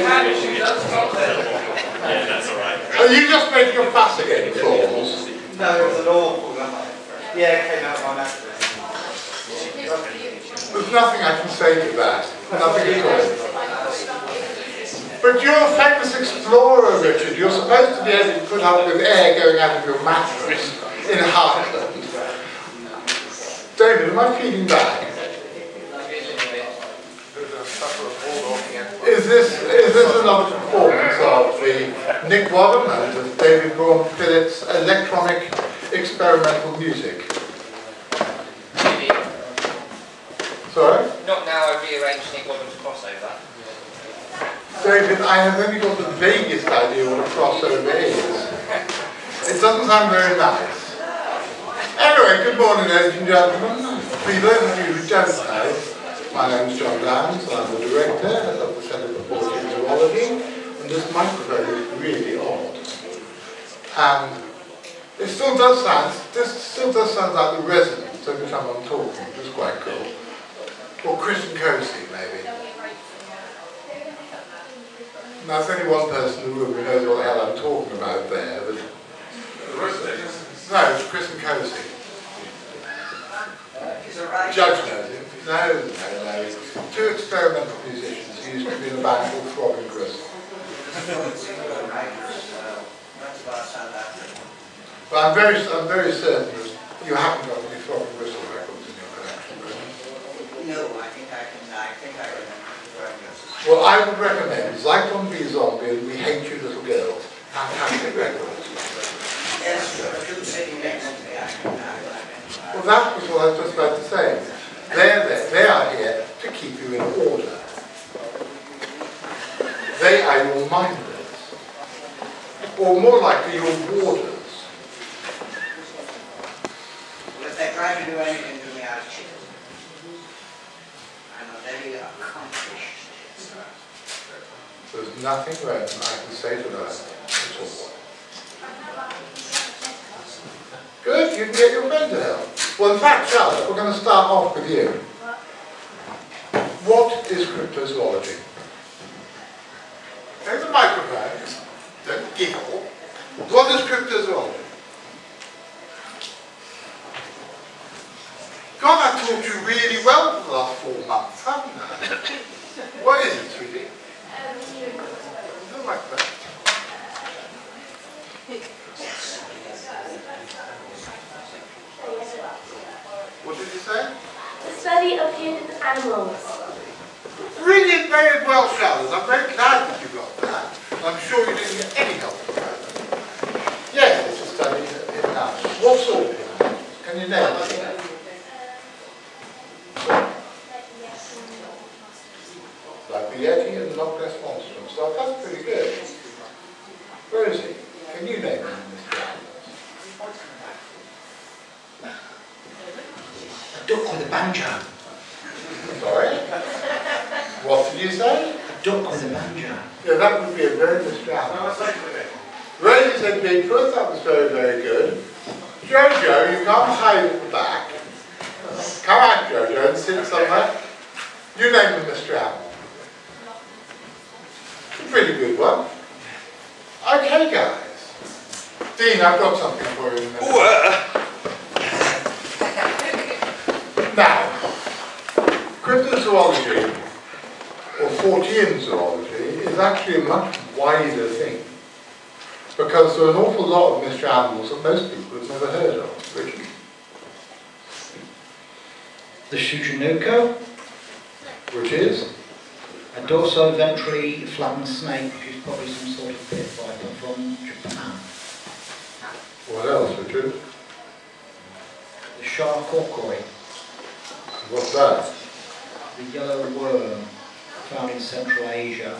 that's alright. Are you just making a fuss again, Falls? No, it was an awful number. Yeah, it came out of my mouth. There's nothing I can say to that. Nothing at all. But you're a famous explorer, Richard. You're supposed to be able to put up with air going out of your mattress in Hartland. David, am I feeding back? Is this another performance of the Nick Wadham and David Braun Phillips electronic experimental music? Sorry? Not now, I rearranged Nick Wadham's crossover. David, I have only got the vaguest idea what a crossover is. It doesn't sound very nice. Anyway, good morning, ladies and gentlemen. For those of you who don't know, my name is John Downs, I'm the director of the Centre for Cryptozoology, and this microphone is really odd. And it still does sound like the resonance every time I'm talking, which is quite cool. Or Chris and Cosi, maybe. Now, there's only one person in the room who knows what the hell I'm talking about there. But no, it's Chris and Cosi. Judge knows him. No. Two experimental musicians who used to be in a band called Throbbing Gristle. But I'm very certain that you haven't got any Throbbing Gristle records in your collection, really. No, I think I remember. Well, I would recommend Zyklon B Zombie and We Hate You Little Girls. Fantastic records. Yes, two sitting next to me. Well, that was what I was just about to say. They are here to keep you in order. They are your minders. Or more likely, your warders. Well, if they try to do anything to me, I'll cheat. I'm a very accomplished. There's nothing I can say to that at all. Good, you can get your friend to help. Well, in fact, Charlotte, we're going to start off with you. What is cryptozoology? Take the microphone, don't giggle. What is cryptozoology? God, I've taught you really well for the last 4 months, haven't I? What is it, sweetie? No microphone. What did you say? The study of hidden animals. Brilliant, very well, Charlotte. I'm very glad that you got that. I'm sure you didn't get any help from that. Yes, it's a study of hidden animals. What sort of hidden animals? Can you name them? Like the Yeti and the Loch Ness Monster and stuff. That's pretty good. Rosie, can you name them, Mr. Hartland? A duck with a banjo. Sorry? What did you say? A duck with a banjo. Yeah, that would be a very Mr. Hartland. Rosie said Bigfoot, that was very, very good. Jojo, you can't hide at the back. Come out, Jojo, and sit somewhere. You name them, Mr. Hartland. A pretty good one. Okay, guys. Dean, I've got something for you in a minute. Now, cryptozoology, or Fortean zoology, is actually a much wider thing. Because there are an awful lot of mystery animals that most people have never heard of. Richard? The Shujunuko, Which is? a dorso-ventrally flattened snake, which is probably some sort of pit viper from Japan. What else, Richard? The Sharkorkoi, What's that? the yellow worm found in Central Asia,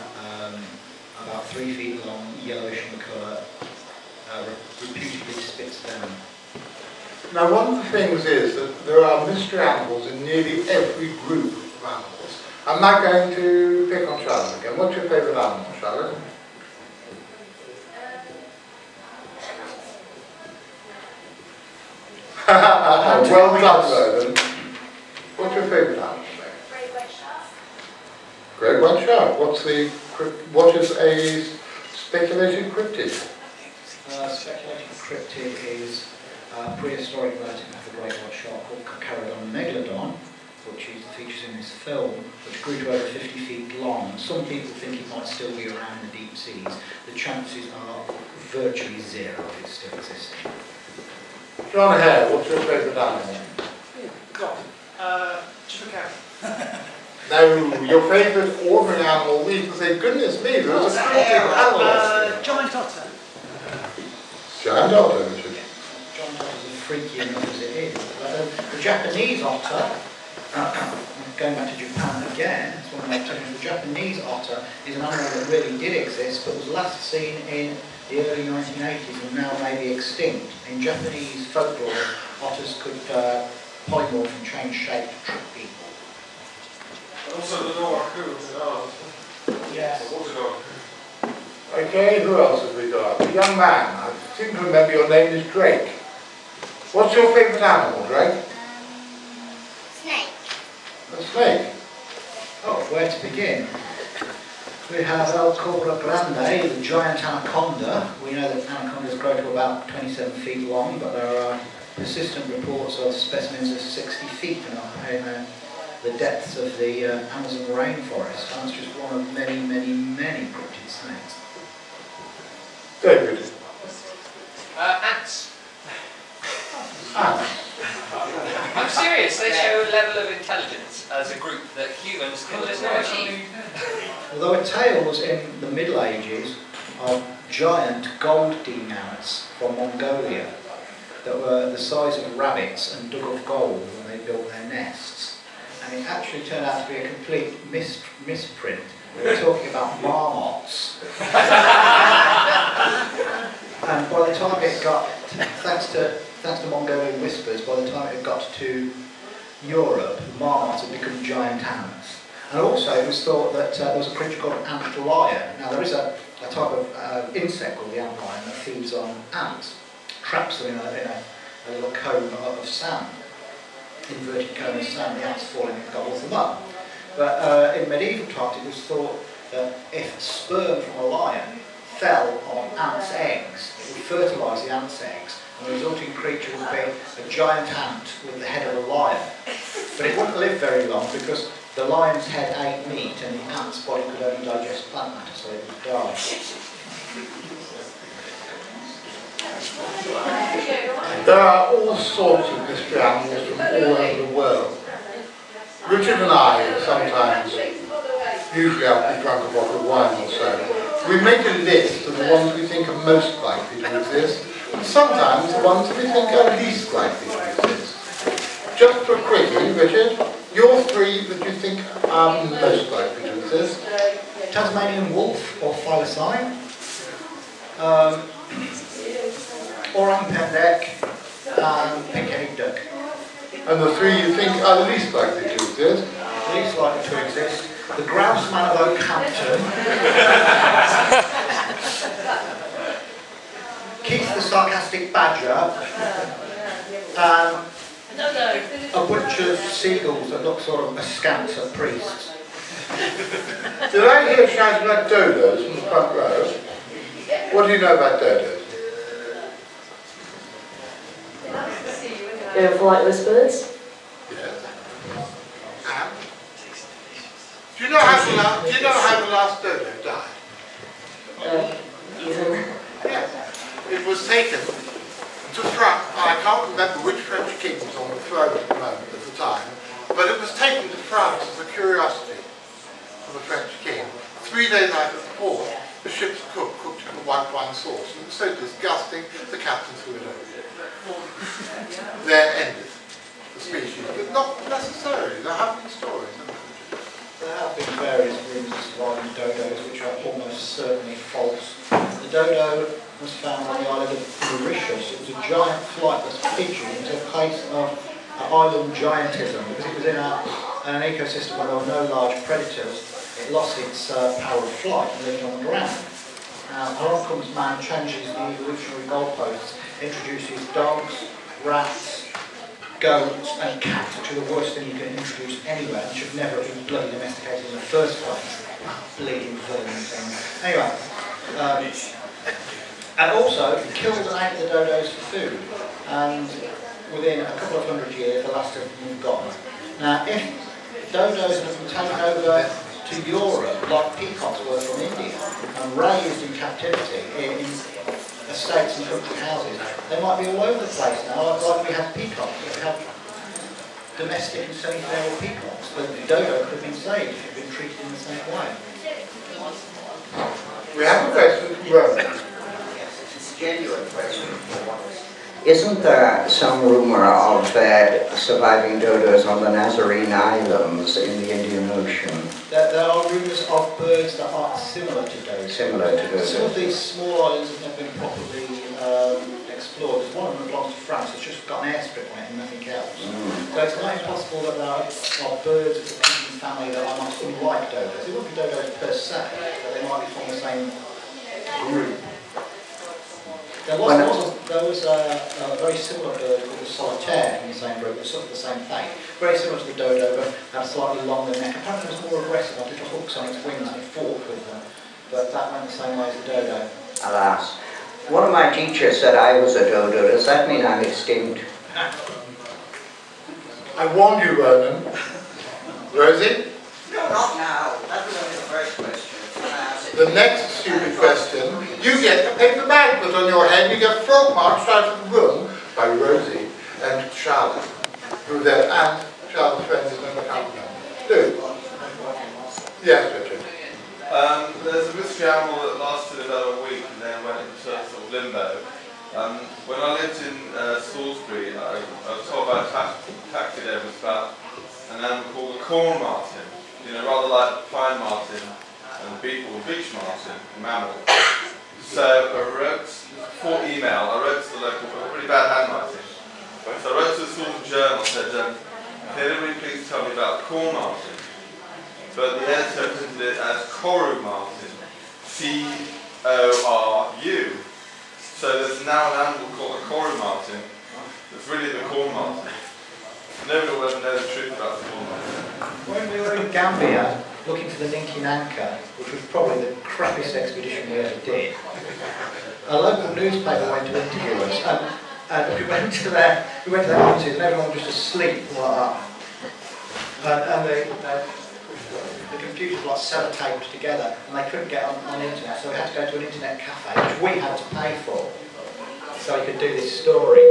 about 3 feet long, yellowish in colour, reputedly spits down. Now, one of the things is that there are mystery animals in nearly every group of animals. I'm not going to pick on Charlotte again. What's your favourite animal, Charlotte? Well done, Roland. What's your favourite animal, mate? Great white shark. Great white shark. What is a speculated cryptid? Speculated cryptid is a prehistoric relative of the great white shark called Megalodon, which features in this film, which grew to over 50 feet long. Some people think it might still be around the deep seas. The chances are virtually zero of it still existing. John Hare, what's your favourite animal? Chupacabra. No, your favourite ordinary animal, we can say, goodness me, there's a cryptid animal. Giant otter. Giant otter, Richard. Giant otters are freaky enough as it is. The Japanese otter, going back to Japan again, that's one of my terms. The Japanese otter is an animal that really did exist, but was last seen in the early 1980s and now may be extinct. In Japanese folklore, otters could polymorph and change shape to trick people. Also the Noah Coons and ours. Yes. The water dog. Okay, who else have we got? A young man, I seem to remember your name is Drake. What's your favourite animal, Drake? Snake. A snake. Oh, where to begin? We have El Cobra Grande, the giant anaconda. We know that anacondas grow to about 27 feet long, but there are persistent reports of specimens of 60 feet in the depths of the Amazon rainforest. And that's just one of many, many, many cryptid snakes. David. Ants. Ants. I'm serious, they show a level of intelligence as a group that humans can just not achieve. Well, there were tales in the Middle Ages of giant gold demons from Mongolia that were the size of rabbits and dug of gold when they built their nests. And it actually turned out to be a complete misprint. We were talking about marmots. And by the time it got, thanks to Mongolian whispers, by the time it got to Europe, marmots had become giant ants. And also it was thought that there was a creature called an ant lion. Now there is a type of insect called the ant lion that feeds on ants, traps them in a little cone of sand, inverted cone of sand. The ants fall in and gobbles them up. But in medieval times it was thought that if sperm from a lion fell on ants' eggs, it would fertilise the ants' eggs, and the resulting creature would be a giant ant with the head of a lion. But it wouldn't live very long because the lion's head ate meat and the ant's body could only digest plant matter, so it would die. There are all sorts of mystery animals from all over the world. Richard and I sometimes, usually after we've drunk a bottle of wine or so, we make a list of the ones we think are most likely to exist, and sometimes the ones we think are least likely to exist. Just for a quickie, Richard, your three that you think are most likely to exist. Tasmanian wolf or thylacine, orang pendek, and pink-headed duck. And the three you think are least likely to exist. Least likely to exist. The grouse man of Oakhampton, Keith the sarcastic badger, and a bunch of seagulls that look sort of askance at priests. Did I hear shouting about dodos from the front row? What do you know about dodos? They're flightless birds. Yes. And? Do you know how the last dodo died? Yes. It was taken to France. I can't remember which French king was on the throne at the moment at the time, but it was taken to France as a curiosity for the French king. 3 days out of the port, the ship's cook cooked it in a white wine sauce, and it was so disgusting the captain threw it over. There ended the species, but not necessarily. There have been stories, haven't there? There have been various rumours surrounding dodos which are almost certainly false. The dodo was found on the island of Mauritius. It was a giant flightless pigeon. It was a case of island giantism because it was in an ecosystem where there were no large predators. It lost its power of flight and lived on the ground. Now, Hartland's man changes the evolutionary goalposts, introduces dogs, rats, goats and cats, which are the worst thing you can introduce anywhere and should never have been bloody domesticated in the first place. Bleeding vermin things. Anyway, and also killed and ate the dodos for food. And within a couple of hundred years, the last of them were gone. Now, if dodos had been taken over to Europe, like peacocks were from India, and raised in captivity in estates and country houses, they might be all over the place now, like we have peacocks. We have domestic and semi-feral peacocks, but the dodo could have been saved if it had been treated in the same way. We have a question from Rowan. It's a genuine question. Isn't there some rumour of surviving dodos on the Nazarene Islands in the Indian Ocean? There are rumours of birds that are similar to dodos. Similar to dodos. Some of these small islands have never been properly explored. There's one of them belongs to France, it's just got an airstrip on it and nothing else. So it's not impossible that there are birds of the pigeon family that are not unlike dodos. They wouldn't be dodos per se, but they might be from the same group. There was a very similar bird called the solitaire in the same group, that suffered the same fate. Very similar to the dodo, but had a slightly longer neck. Apparently it was more aggressive, had little hooks on its wings and it fought with them. But that went the same way as the dodo. Alas. One of my teachers said I was a dodo. Does that mean I'm extinct? I warned you, Ronan. Rosie? No, not now. That was only the first question. The next stupid question, you get a paper bag put on your head, you get frog marched out of the room by Rosie and Charlotte, who there, and Charlotte's friend is in the company. Do. Yes, Richard. There's a mystery animal that lasted about a week and then went into sort of limbo. When I lived in Salisbury, I was told by a taxi there was about an animal called the corn martin, you know, rather like the pine martin and the beach martin, the mammal. So I wrote for email, I wrote to the local, really bad handwriting. So I wrote to the Salisbury Journal and said, can anybody please tell me about the corn martin? But the editor printed it as Coru martin, C-O-R-U. So there's now an animal called a Coru martin that's really the corn martin. Nobody will ever know the truth about the corn martin. When we were in Gambia, looking for the Ninki Nanka, which was probably the crappiest expedition we ever did, a local newspaper went to interview us, and we went to their offices, and everyone was just asleep like that. And the computers were like sellotaped together, and they couldn't get on the internet, so we had to go to an internet cafe, which we had to pay for, so we could do this story.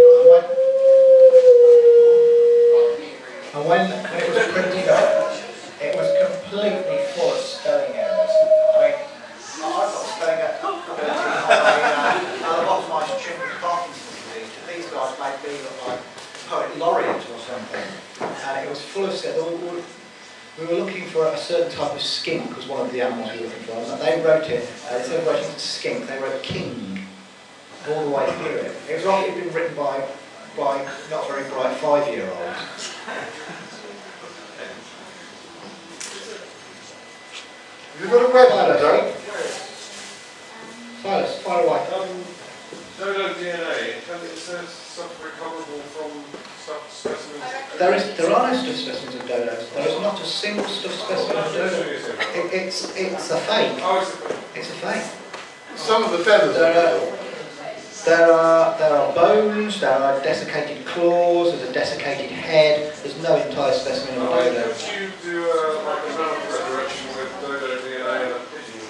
And when it was printing up, it was completely full of spelling errors. I mean, I've got a spelling error on a lobotomized chimp with Parkinson's disease. These guys made me look like poet laureate or something. And it was full of stuff. We were looking for a certain type of skink, was one of the animals we were looking for. And they wrote it, instead of writing skink, they wrote king all the way through it. It was like it had been written by not very bright 5-year-olds. You've got a question, Doug? Silas, fire away. Dodo DNA, can it says stuff recoverable from stuffed specimens? There are no stuffed specimens of dodos. There is not a single stuffed specimen of dodo. It's a fake. Oh, it's a fake. It's a fake. Some of the feathers are real. There are bones, there are desiccated claws, there's a desiccated head, there's no entire specimen of a dodo. Could you do like a mammoth resurrection with dodo DNA and a pigeon?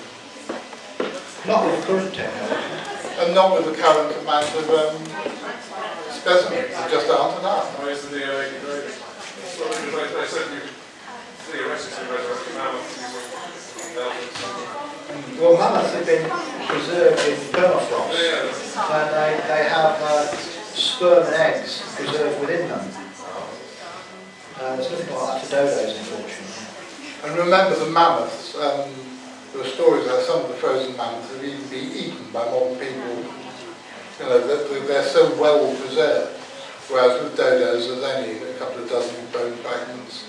Not with current technology. And not with the current amount of specimens, there just aren't enough. Or is the DNA degraded? Well, they said you theoretically resurrect a mammoth using elephants. Well, mammoths have been preserved in permafrost, and they have sperm and eggs preserved within them. There's nothing like that for dodos, unfortunately. And remember the mammoths, there were stories that some of the frozen mammoths have even been eaten by modern people. You know, they're so well preserved, whereas with dodos there's only a couple of dozen bone fragments.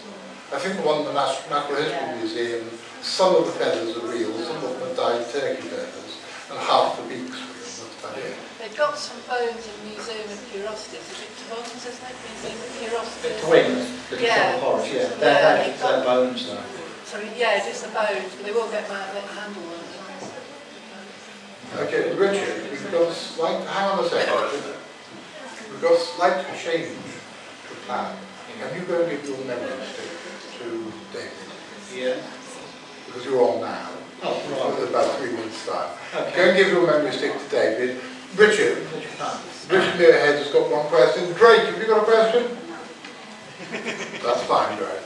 I think the one in the Natural History Museum, some of the feathers are real, some of them are dyed turkey feathers, and half the beaks are real. That's about it. They've got some bones in Museum of Curiosities. Is it Twins, isn't it? Museum of Curiosities. Twins, little Yeah. horrors, yeah. Yeah, They're bones though. So yeah, just the bones, but they will get back and handle them. Okay, Richard, we've got slight, hang on a second. We've got slight change to plan. Can you go and give your memory stick to David? Yeah. Because you're on now. Oh, right. For about 3 minutes time. Okay. Go and give your memory stick to David. Richard Muirhead has got one question. Drake, have you got a question? That's fine, Drake.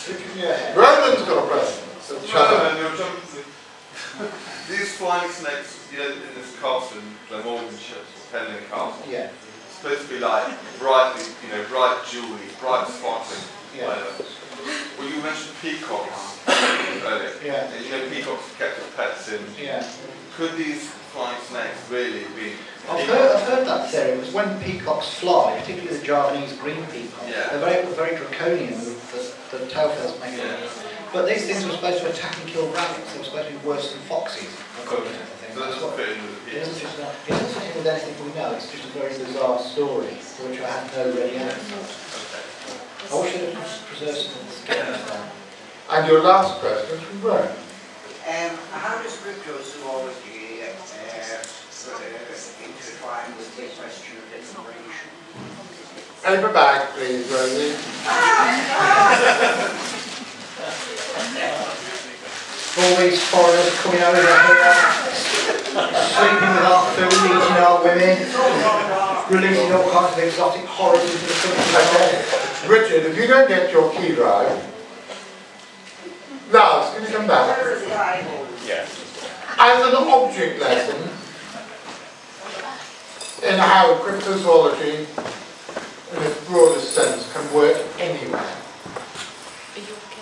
Richard Muirhead. Roland's got a question. So shut up. These flying snakes, you know, in this castle in Glamorganshire, Penlyn Castle, Yeah. supposed to be like brightly, you know, bright jewelry, bright sparkling. Yeah. Whatever. Well, you mentioned peacocks earlier. Yeah. You know, peacocks are kept as pets in. Yeah. Could these flying snakes really be? I've heard that theory, because when peacocks fly, particularly the Javanese green peacock, Yeah. they're very draconian, the tail feathers make them. But these things were supposed to attack and kill rabbits, they were supposed to be worse than foxes, according to the thing. So that doesn't fit in with the It doesn't fit in with anything we know, it's just a very bizarre story, for which I had no ready answer. I wish I had preserved some of the skills there. And your last question from Rome. How does cryptozoology intertwine with the question of immigration? Paper bag, please, Rosie. All these foreigners coming over here, sleeping with our food, eating our women, releasing all kinds of exotic horrors into the country. Richard, if you don't get your key drive, Lars, can you come back? Yeah. As an object lesson in how cryptozoology, in its broadest sense, can work anywhere.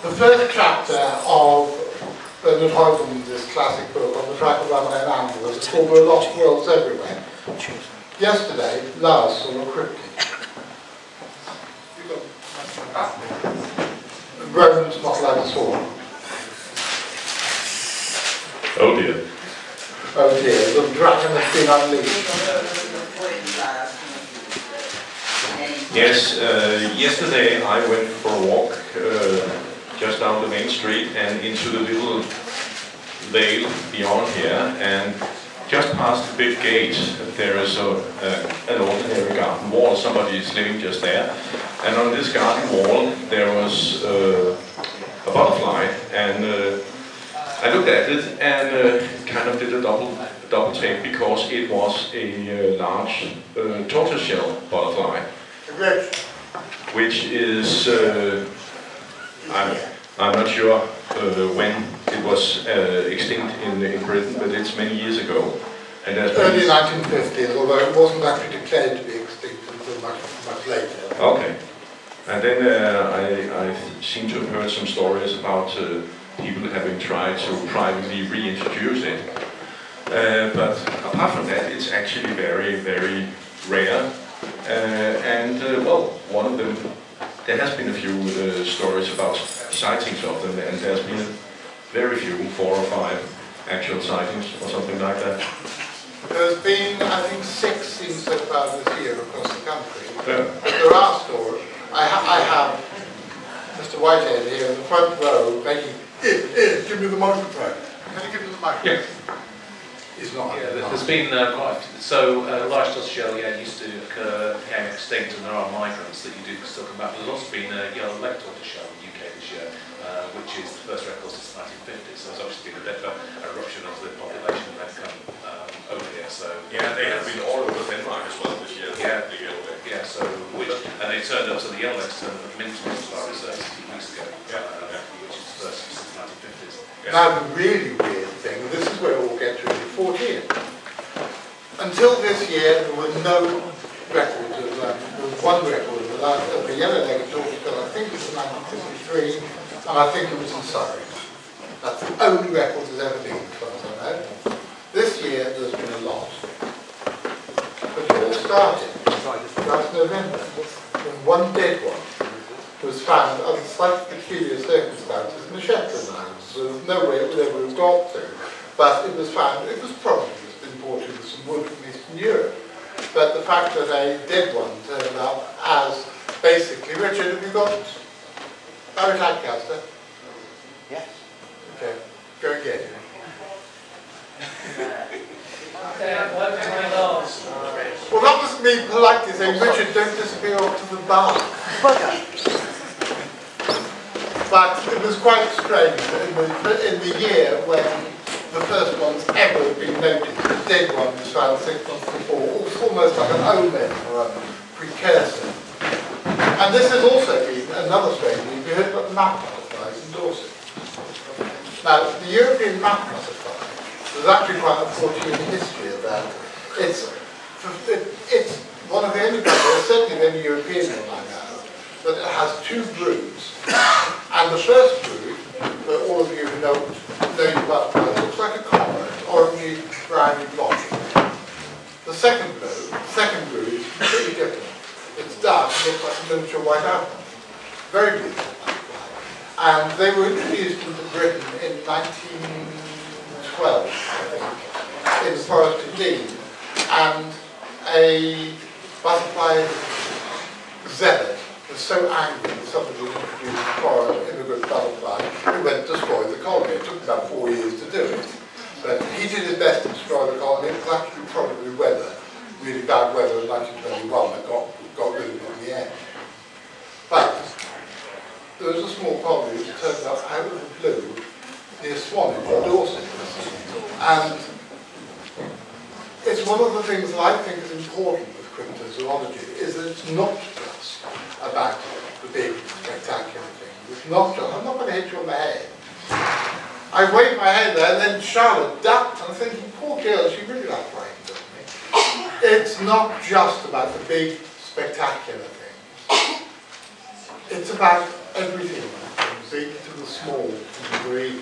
The first chapter of Bernard Hartland's classic book, On the Track of Raman and Animals, is called There Are Lost Worlds Everywhere. Yesterday, Lars saw a cryptid. Roman's not allowed to swear. Oh dear. Oh dear, the dragon has been unleashed. Yes, yesterday I went for a walk just down the main street and into the little vale beyond here, and just past the big gate there is an ordinary garden wall. Somebody is living just there, and on this garden wall there was a butterfly, and I looked at it and kind of did a double take, because it was a large tortoiseshell butterfly, which is I'm not sure when it was extinct in Britain, but it's many years ago. And early 1950s, although it wasn't actually declared to be extinct until much later. Okay. And then I seem to have heard some stories about people having tried to privately reintroduce it. But apart from that, it's actually very, very rare. Well, one of them, there has been a few stories about sightings of them, and there's been very few, 4 or 5 actual sightings or something like that. There's been, I think, 6 seen so far this year across the country. Yeah. But there are stories. I have Mr. Whitehead here in the front row making, give me the microphone. Can you give me the microphone? Yeah. He's not. Yeah, there's been quite a few. So large tortoiseshell used to occur, became extinct, and there are migrants that you do still come back. But there's also been yellow leg tortoiseshell in the UK this year, which is the first record since the 1950s. So there's obviously been a bit of an eruption of the population that come over here. So Yeah, they have been all over Denmark as well this year. Yeah. The yellow leg. yeah, so and they turned up. So the yellow legs turned up minimum as far as 2 weeks ago, which is the first since the 1950s. Yeah. Now the really weird thing, this is where it all gets really 14. Until this year, there were no records of, there was one record of the yellow-legged tortoiseshell. I think it was 1953, and I think it was in Surrey. That's the only record there's ever been, as far as I know. This year, there's been a lot. But it all started last November, when one dead one was found under slightly peculiar circumstances in the Shetland Islands. So there's no way it would ever have got to. But it was found, it was probably just been brought imported with some wood from Eastern Europe. But the fact that a dead one turned up as basically, Richard, have you got Barry Lancaster? Yes. Okay, go and get it. Well, that was me politely saying, Richard, don't disappear off to the bar. But it was quite strange in the year when the first ones ever had been noted, the dead one was found 6 months before, almost like an omen or a precursor. And this has also been another strange thing. We heard about the map butterflies in Dorset. Now, the European map butterfly, there's actually quite a 40-year history of that. It's one of the only butterflies, certainly the only European one I know, that it has 2 broods. And the first brood, for all of you who know butterflies, looks like a comet, orangey, browny, blotchy. The second brood is completely different. It's dark and looks like a miniature white apple. Very beautiful butterfly. And they were introduced into Britain in 1912, I think, in the Forest of Dean. And a butterfly zealot was so angry that somebody had introduced a foreign immigrant butterfly who went to destroy the colony. It took about 4 years to do it. But he did his best to destroy the colony. It was actually probably weather, really bad weather in 1921 that got rid of it in the end. But there was a small colony which turned up out of the blue near Swanage in Dorset. And it's one of the things that I think is important with cryptozoology, is that it's not just about the big, spectacular things. It's not just, I'm not going to hit you on the head. I waved my head there, and then Charlotte ducked, and I'm thinking, poor girl, she really likes frightened of me. It's not just about the big, spectacular things. It's about everything, from the big to the small, from the very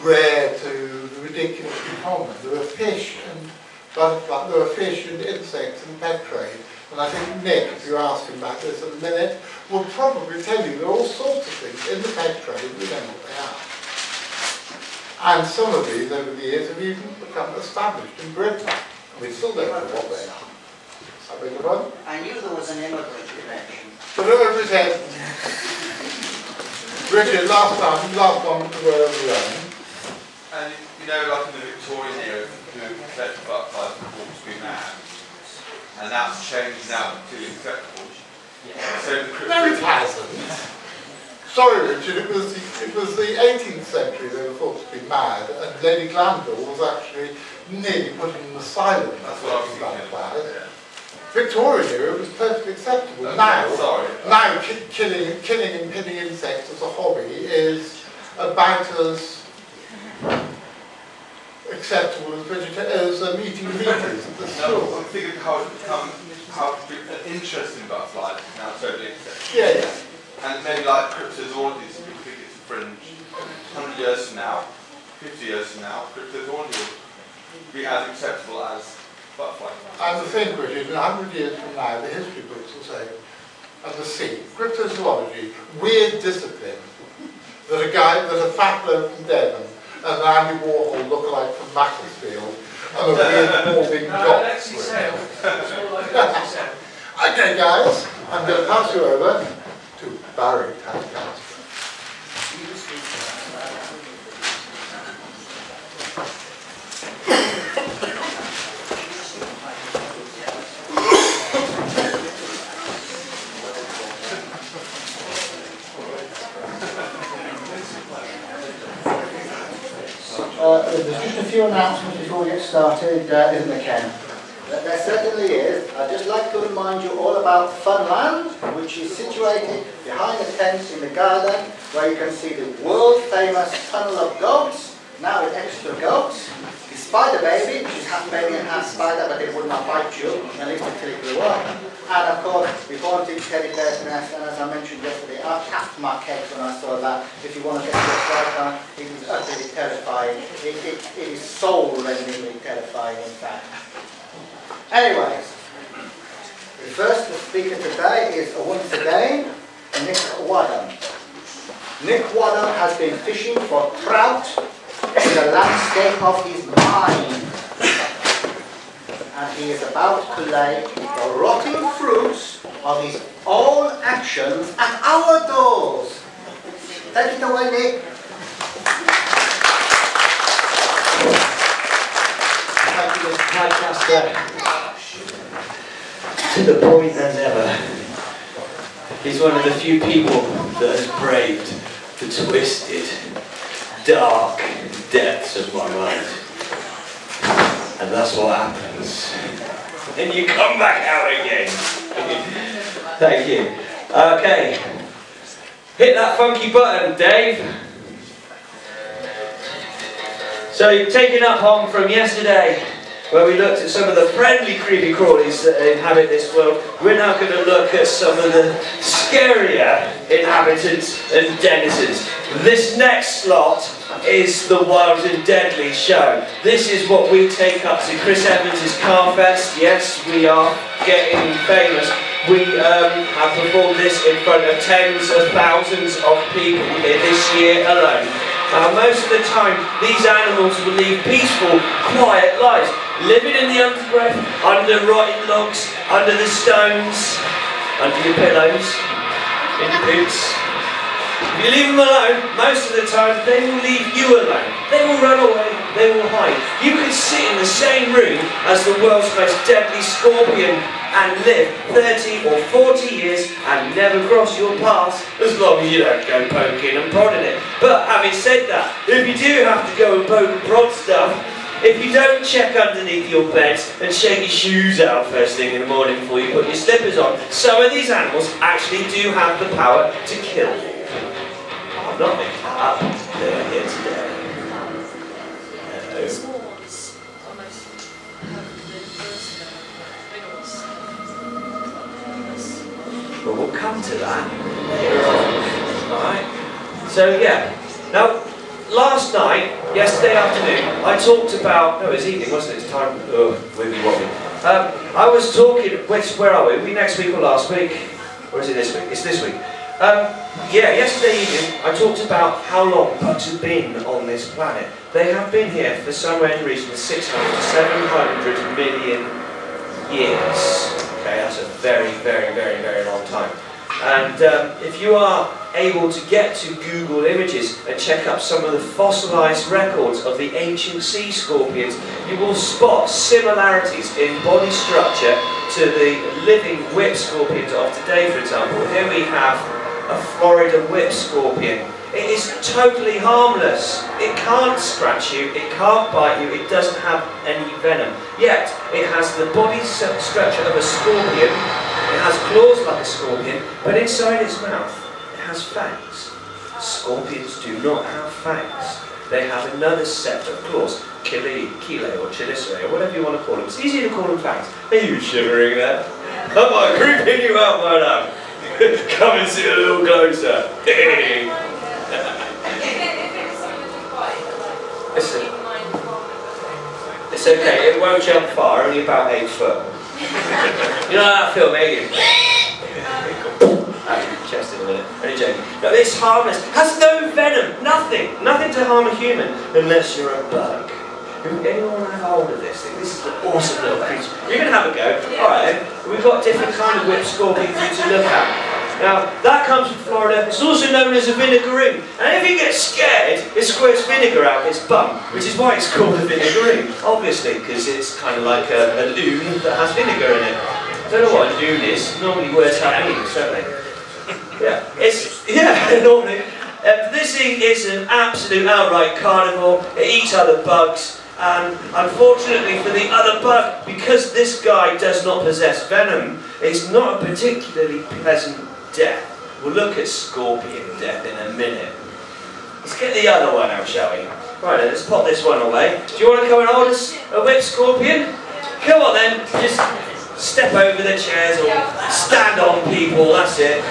rare to the ridiculously common. There are fish and butterflies, there are fish and insects and pet trade. And I think Nick, if you ask him about this in a minute, will probably tell you there are all sorts of things in the pet trade we don't know what they are. And some of these over the years have even become established in Britain. And we still don't know what they are. I beg your pardon? I knew there was an immigrant connection. But over his head. Richard, last one to go over the own. And you know, like in the Victorian era, who collected butterflies before to be mad. And that's changed now to acceptable. Yeah. So the No, it hasn't. Sorry, Richard, it was the 18th century they were thought to be mad, and Lady Glanville was actually nearly put in an asylum. That's what I was thinking about. Yeah. Victorian era, it was perfectly acceptable. Now, killing and pinning insects as a hobby is about as acceptable as eating meat is at the school. I'm thinking how it's become, how interesting butterflies is now totally acceptable. Yeah. And maybe like cryptozoology, people think it's a fringe. 100 years from now, 50 years from now, cryptozoology will be as acceptable as butterflies. And the thing, Richard, in 100 years from now, the history books will say, and the sea, cryptozoology, weird discipline, that a fat bloke from Devon, and an Andy Warhol lookalike from Macclesfield, and a weird morbing dog. Okay, guys, I'm going to pass you over to Barry Lancaster. There's just a few announcements before we get started, isn't there, Ken? There certainly is. I'd just like to remind you all about Funland, which is situated behind the tent in the garden, where you can see the world-famous tunnel of goats, now with extra goats. The spider baby, which is half baby and half spider, but it would not bite you, at least until it grew up. And of course, the haunted teddy bear's nest, and as I mentioned yesterday, I tapped my cakes when I saw that. If you want to get your fright on, it is utterly terrifying. It is soul-rendingly terrifying, in fact. Anyways, the first speaker today is once again Nick Wadham. Nick Wadham has been fishing for trout in the landscape of his mind. he is about to lay the rotting fruits of his own actions at our doors. Take it away, Nick. Thank you, Mr. Podcaster. To the point as ever. He's one of the few people that has braved the twisted, dark depths of my mind. And that's what happens. And you come back out again. Thank you. Okay. Hit that funky button, Dave. So you've taken up on from yesterday, where we looked at some of the friendly creepy crawlies that inhabit this world. We're now going to look at some of the scarier inhabitants and denizens. This next slot is the Wild and Deadly show. This is what we take up to Chris Evans' Carfest. Yes, we are getting famous. We have performed this in front of tens of thousands of people here this year alone. Most of the time, these animals will lead peaceful, quiet lives, living in the undergrowth, under rotting logs, under the stones, under your pillows, in your boots. If you leave them alone, most of the time they will leave you alone. They will run away, they will hide. You could sit in the same room as the world's most deadly scorpion and live 30 or 40 years and never cross your paths, as long as you don't go poking and prodding it. But having said that, if you do have to go and poke and prod stuff, if you don't check underneath your bed and shake your shoes out first thing in the morning before you put your slippers on, some of these animals actually do have the power to kill you. I'm not making that up. They're here today. Hello. But we'll come to that later on. Alright? So yeah. Now, last night, yesterday afternoon, I talked about, no, it was evening, wasn't it? It's time, wibbly wobbly. I was talking, where are we? Are we next week or last week? Or is it this week? It's this week. Yeah, yesterday evening, I talked about how long bugs have been on this planet. They have been here for somewhere in the region of 600 to 700 million years. Okay, that's a very, very, very, very long time. And if you are able to get to Google Images and check up some of the fossilised records of the ancient sea scorpions, you will spot similarities in body structure to the living whip scorpions of today, for example. Here we have a Florida whip scorpion. It is totally harmless. It can't scratch you, it can't bite you, it doesn't have any venom. Yet, it has the body structure of a scorpion, it has claws like a scorpion, but inside its mouth, it has fangs. Scorpions do not have fangs. They have another set of claws, chile or chelicerae, or whatever you want to call them. It's easy to call them fangs. Are you shivering there? Am I creeping you out, madam? Come and see a little closer. Listen, it's okay, it won't jump far, only about 8 foot. You know that film, Alien? Out of your chest in a minute. Only joking. No, it's harmless. It has no venom. Nothing. Nothing to harm a human unless you're a bug. Anyone have hold of this thing? This is an awesome little creature. You're going to have a go. Alright then. We've got different kind of whip scorpion for you to look at. Now, that comes from Florida. It's also known as a vinegarine. And if it gets scared, it squirts vinegar out its bum, which is why it's called a vinegarine. Obviously, because it's kind of like a loon that has vinegar in it. I don't know what a loon is. Normally words have meanings, don't they? Yeah, normally. This thing is an absolute outright carnivore. It eats other bugs. And unfortunately for the other bug, because this guy does not possess venom, it's not a particularly pleasant death. We'll look at scorpion death in a minute. Let's get the other one out, shall we? Right then, let's pop this one away. Do you want to come and hold us a whip scorpion? Come on then, just step over the chairs or stand on people, that's it.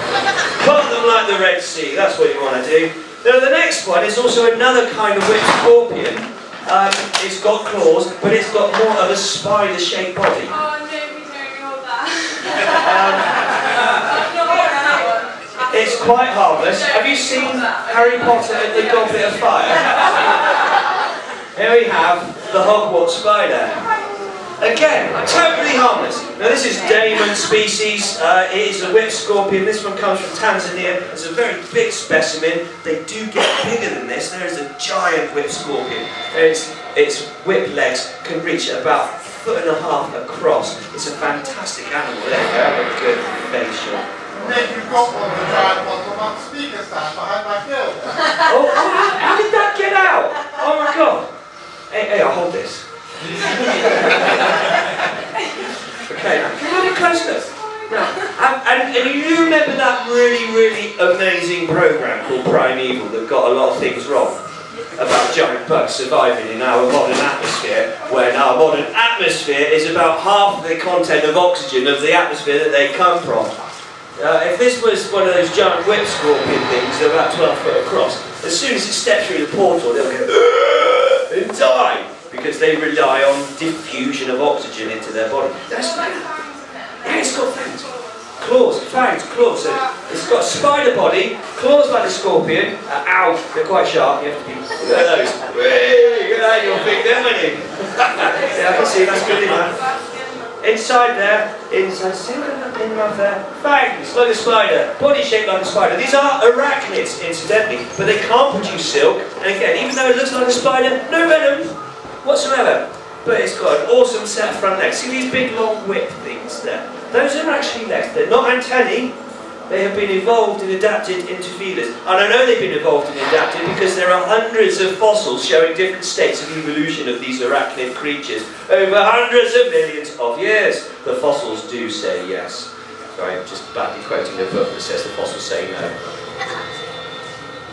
Cut them like the Red Sea, that's what you want to do. Now the next one is also another kind of whip scorpion. It's got claws, but it's got more of a spider-shaped body. Oh no, we don't want that. It's quite harmless. Have you seen Harry Potter and the Goblet of Fire? Here we have the Hogwarts spider. Again, totally harmless. Now this is Damon species, it is a whip scorpion. This one comes from Tanzania. It's a very big specimen. They do get bigger than this. There is a giant whip scorpion. Its whip legs can reach about 1.5 foot across. It's a fantastic animal. There you go, have a good facial. And then you've got one of the giant ones on that speaker stand behind my hill. Oh, how did that get out? Oh my god. Hey, I'll hold this. Okay, now come on close look. Now, and you remember that really amazing program called Primeval that got a lot of things wrong about giant bugs surviving in our modern atmosphere, when our modern atmosphere is about half the content of oxygen of the atmosphere that they come from. If this was one of those giant whip scorpion things, they're about 12 foot across, as soon as it steps through the portal, they'll go and die, because they rely on diffusion of oxygen into their body. That's like that. Yeah, it's got fangs. Claws, fangs, claws. So it's got a spider body, claws like a scorpion. Ow, they're quite sharp. You have to be. Look at those. Whee, look at that, you'll think them, won't you? Yeah, I can see, that's good enough. Inside there, see in the mouth there, fangs like a spider, body shaped like a spider. These are arachnids, incidentally, but they can't produce silk. And again, even though it looks like a spider, no venom whatsoever. But it's got an awesome set of front legs. See these big long whip things there? Those are actually legs. They're not antennae. They have been evolved and adapted into feelers. And I know they've been evolved and adapted because there are hundreds of fossils showing different states of evolution of these arachnid creatures over hundreds of millions of years. The fossils do say yes. Sorry, I'm just badly quoting the book that says the fossils say no.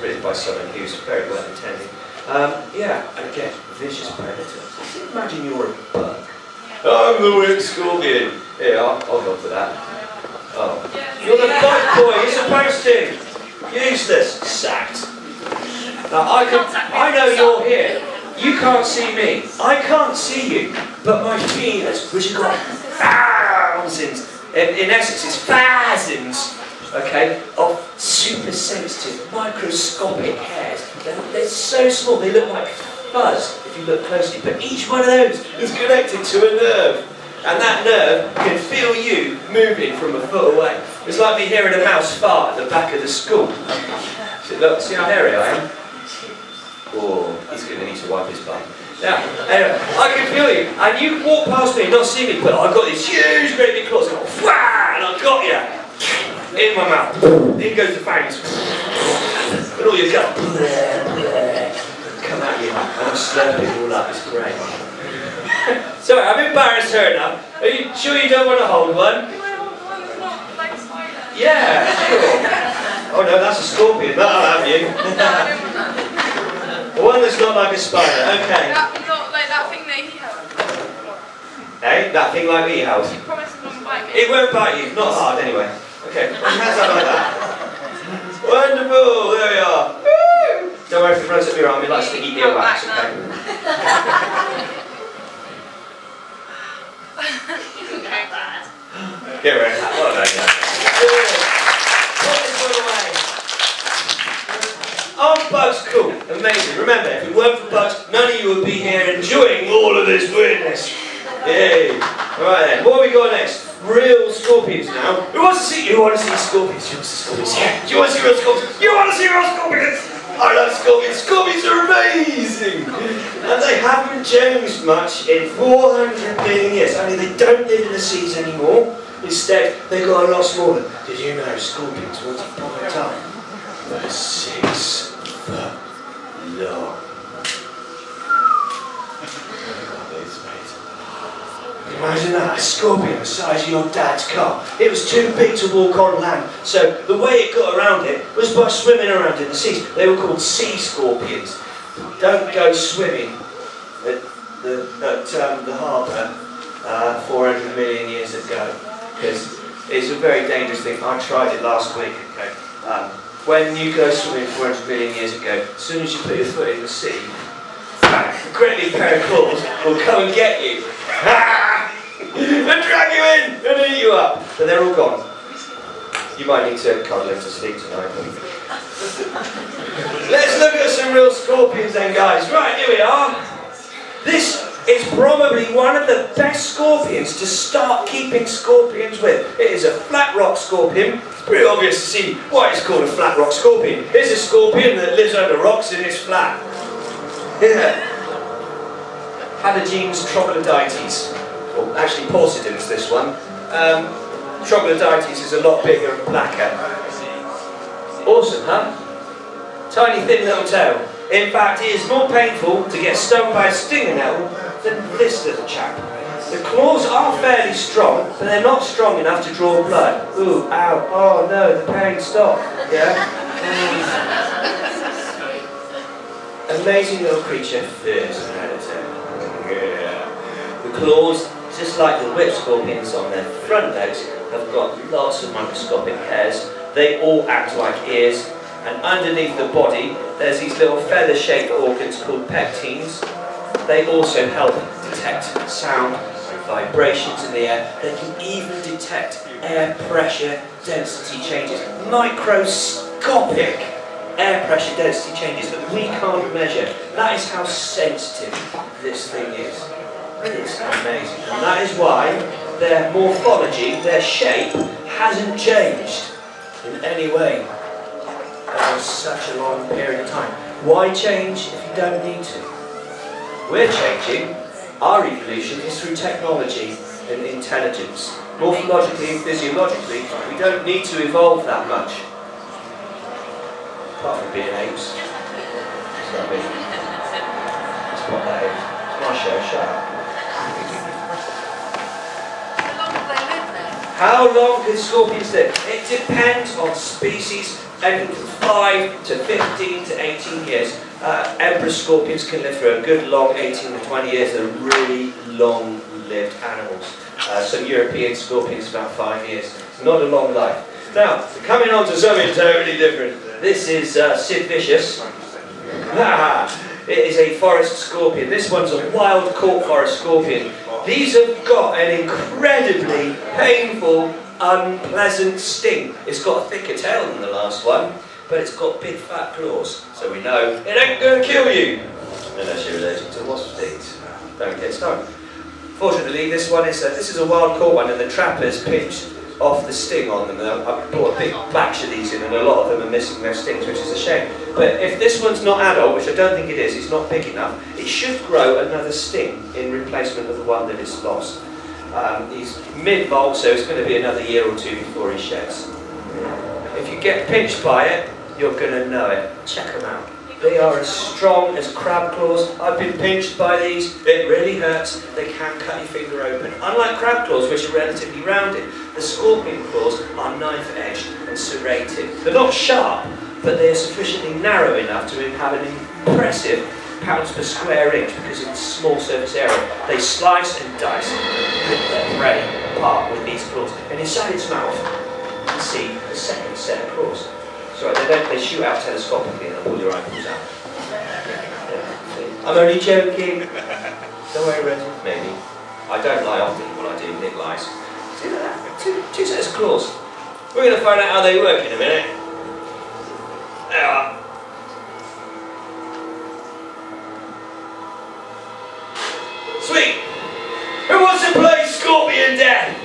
Written by someone who's very well intended. Yeah, and again, vicious predators. Imagine you're a bug. I'm the whip scorpion. Here, I'll go for that. Oh. You're the bug boy, you're supposed to. Useless. Sacked. Now, I know you're here. You can't see me. I can't see you. But my feelers, which have got thousands, in essence, it's thousands, okay, of super sensitive, microscopic hairs. They're so small, they look like fuzz if you look closely, but each one of those is connected to a nerve. And that nerve can feel you moving from a foot away. It's like me hearing a mouse fart at the back of the school. Look, see how hairy I am? Oh, he's going to need to wipe his butt. Now, anyway, I can feel you. And you walk past me and not see me, but I've got these huge, great big claws. And I've got you. In my mouth. In goes the fangs. And all your gut. Come at you. And I'm slurping all up. It's great. So I've embarrassed her enough. Are you sure you don't want to hold one? Yeah, sure. Oh no, that's a scorpion. That'll have you. One that's not like a spider. Okay. Not like that thing that he held. Hey, that thing like he held. You promised it wouldn't bite me. It won't bite you. Not hard anyway. Okay. Put your hands out like that. Wonderful. There we are. Woo! Don't worry if it runs up your arm. It likes to eat your wax. Okay. Get ready. Well done, yeah. Put this one away. Aren't bugs cool? Amazing. Remember, if it weren't for bugs, none of you would be here enjoying all of this weirdness. Yay. Alright then, what have we got next? Real scorpions now. Who wants to see? You want to see scorpions? You want to see scorpions? Yeah. Do you want to see real scorpions? You want to see real scorpions? I love scorpions. Scorpions are amazing. And they haven't changed much in 400 million years. Only they don't live in the seas anymore. Instead, they got a lot smaller. Did you know scorpions, once upon a time, were 6 foot long? Imagine that, a scorpion the size of your dad's car. It was too big to walk on land, so the way it got around it was by swimming around in the seas. They were called sea scorpions. Don't go swimming at the harbour 400 million years ago, because it's a very dangerous thing. I tried it last week. Okay, when you go swimming 400 million years ago, as soon as you put your foot in the sea, a great big pair of claws will come and get you. And drag you in and eat you up. But they're all gone. You might need to cuddle him to sleep tonight. Let's look at some real scorpions then, guys. Right, here we are. This It's probably one of the best scorpions to start keeping scorpions with. It is a flat rock scorpion. It's pretty obvious to see why it's called a flat rock scorpion. It's a scorpion that lives under rocks and is flat. Yeah. Halogenes troglodytes. Well, actually Porcidans, this one. Troglodytes is a lot bigger and blacker. Awesome, huh? Tiny thin little tail. In fact, it is more painful to get stung by a stinging nettle than this little chap. The claws are fairly strong, but they're not strong enough to draw blood. Ooh, ow, oh no, the pain, stop. Yeah? Amazing little creature, fierce predator. Yeah. The claws, just like the whip scorpions on their front legs, have got lots of microscopic hairs. They all act like ears. And underneath the body, there's these little feather-shaped organs called pectines. They also help detect sound and vibrations in the air. They can even detect air pressure density changes. Microscopic air pressure density changes that we can't measure. That is how sensitive this thing is. It's amazing. And that is why their morphology, their shape, hasn't changed in any way over such a long period of time. Why change if you don't need to? We're changing. Our evolution is through technology and intelligence. Morphologically and physiologically, we don't need to evolve that much. Apart from being apes. It's not me. It's what that is. It's my show, shut up. How long can scorpions live? It depends on species. Anything from 5 to 15 to 18 years. Emperor scorpions can live for a good long 18 to 20 years. They're really long-lived animals. Some European scorpions about 5 years. It's not a long life. Now, coming on to something totally different. This is Sid Vicious. It is a forest scorpion. This one's a wild-caught forest scorpion. These have got an incredibly painful, unpleasant sting. It's got a thicker tail than the last one, but it's got big fat claws, so we know it ain't going to kill you unless you're allergic to wasp stings. Don't get stung. Fortunately, this is a wild caught one, and the trappers pinched off the sting on them. I brought a big batch of these in, and a lot of them are missing their stings, which is a shame. But if this one's not adult, which I don't think it is, it's not big enough, it should grow another sting in replacement of the one that is lost. He's mid-molt, so it's going to be another year or two before he sheds. If you get pinched by it, you're going to know it. Check them out. They are as strong as crab claws. I've been pinched by these. It really hurts. They can cut your finger open. Unlike crab claws, which are relatively rounded, the scorpion claws are knife-edged and serrated. They're not sharp, but they are sufficiently narrow enough to have an impressive pounds per square inch because of the small surface area. They slice and dice and rip their prey apart with these claws. And inside its mouth, you can see the second set of claws. Sorry, they shoot out telescopically and pull your eyeballs out. Yeah. I'm only joking. Don't worry, Reggie. Maybe. I don't lie often when I do. Nick lies. See that? Two sets of claws. We're going to find out how they work in a minute. There you are. Sweet! Who wants to play Scorpion Death?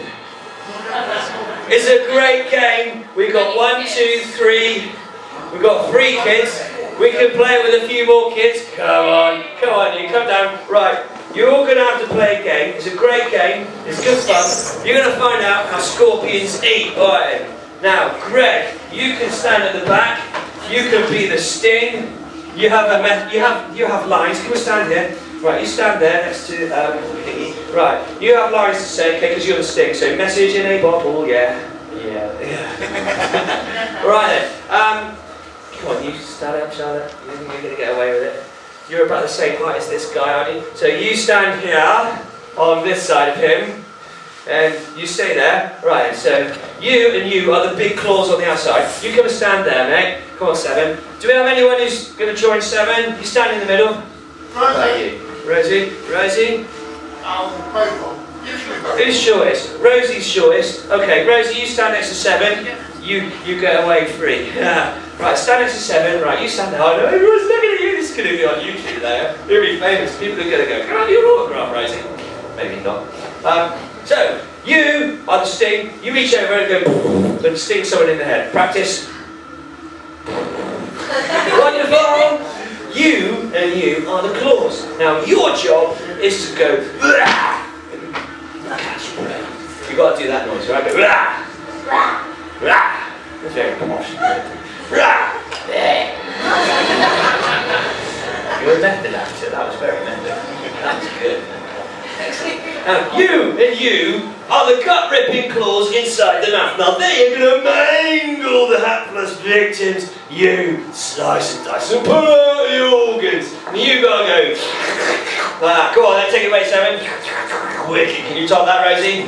It's a great game. We've got 1, 2, 3. We've got 3 kids. We can play it with a few more kids. Come on, you come down. Right, you're all going to have to play a game. It's a great game. It's good fun. You're going to find out how scorpions eat. All right. Now, Greg, you can stand at the back. You can be the sting. You have lines. Come and stand here. Right, you stand there next to Piggy. Right, you have lines to say, okay, because you're the sting. So, message in a bottle, yeah. Right then. Come on, you stand up, Charlotte. You think you're going to get away with it? You're about the same height as this guy, aren't you? So you stand here on this side of him, and you stay there. Right. So you are the big claws on the outside. You come and stand there, mate. Come on, 7. Do we have anyone who's going to join 7? You stand in the middle. Rosie. Rosie? Who's shortest? Rosie's shortest. Okay, Rosie, you stand next to 7. You get away free. Right, stand next to 7. Right, you stand there. Oh no, everyone's looking at you. This is going to be on YouTube there. He'll be famous. People are going to go, can I have your autograph, Rosie? Maybe not. So, you are the sting. You reach over and go and sting someone in the head. Practice. Wonderful. You and you are the claws. Now, your job is to go catch prey. You've got to do that noise, right? Go That's very posh. You're a method actor. That was very method. That was good. Now, you and you are the gut-ripping claws inside the mouth. Now, they are going to mangle the hapless victims. You slice and dice and pull out the organs. And you got to go. Go on, then take it away, Simon. Wicked. Can you top that, Rosie?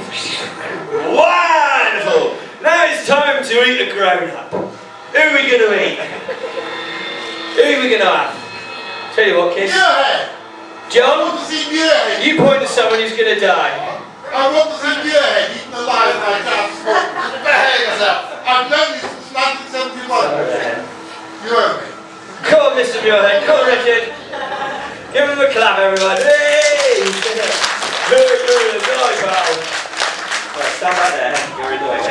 Wonderful. Now it's time to eat a grown-up. Who are we going to eat? Who are we going to have? Tell you what, kids. John, you point to someone who's going to die. I want to see your head eaten alive like that. Behave yourself. I've known this since 1971. You owe me. Come on, Mr. Muirhead. Come on, Richard. Give him a clap, everyone. Hey! Very good. Good night, pal. Right, stand back there. You're in the way.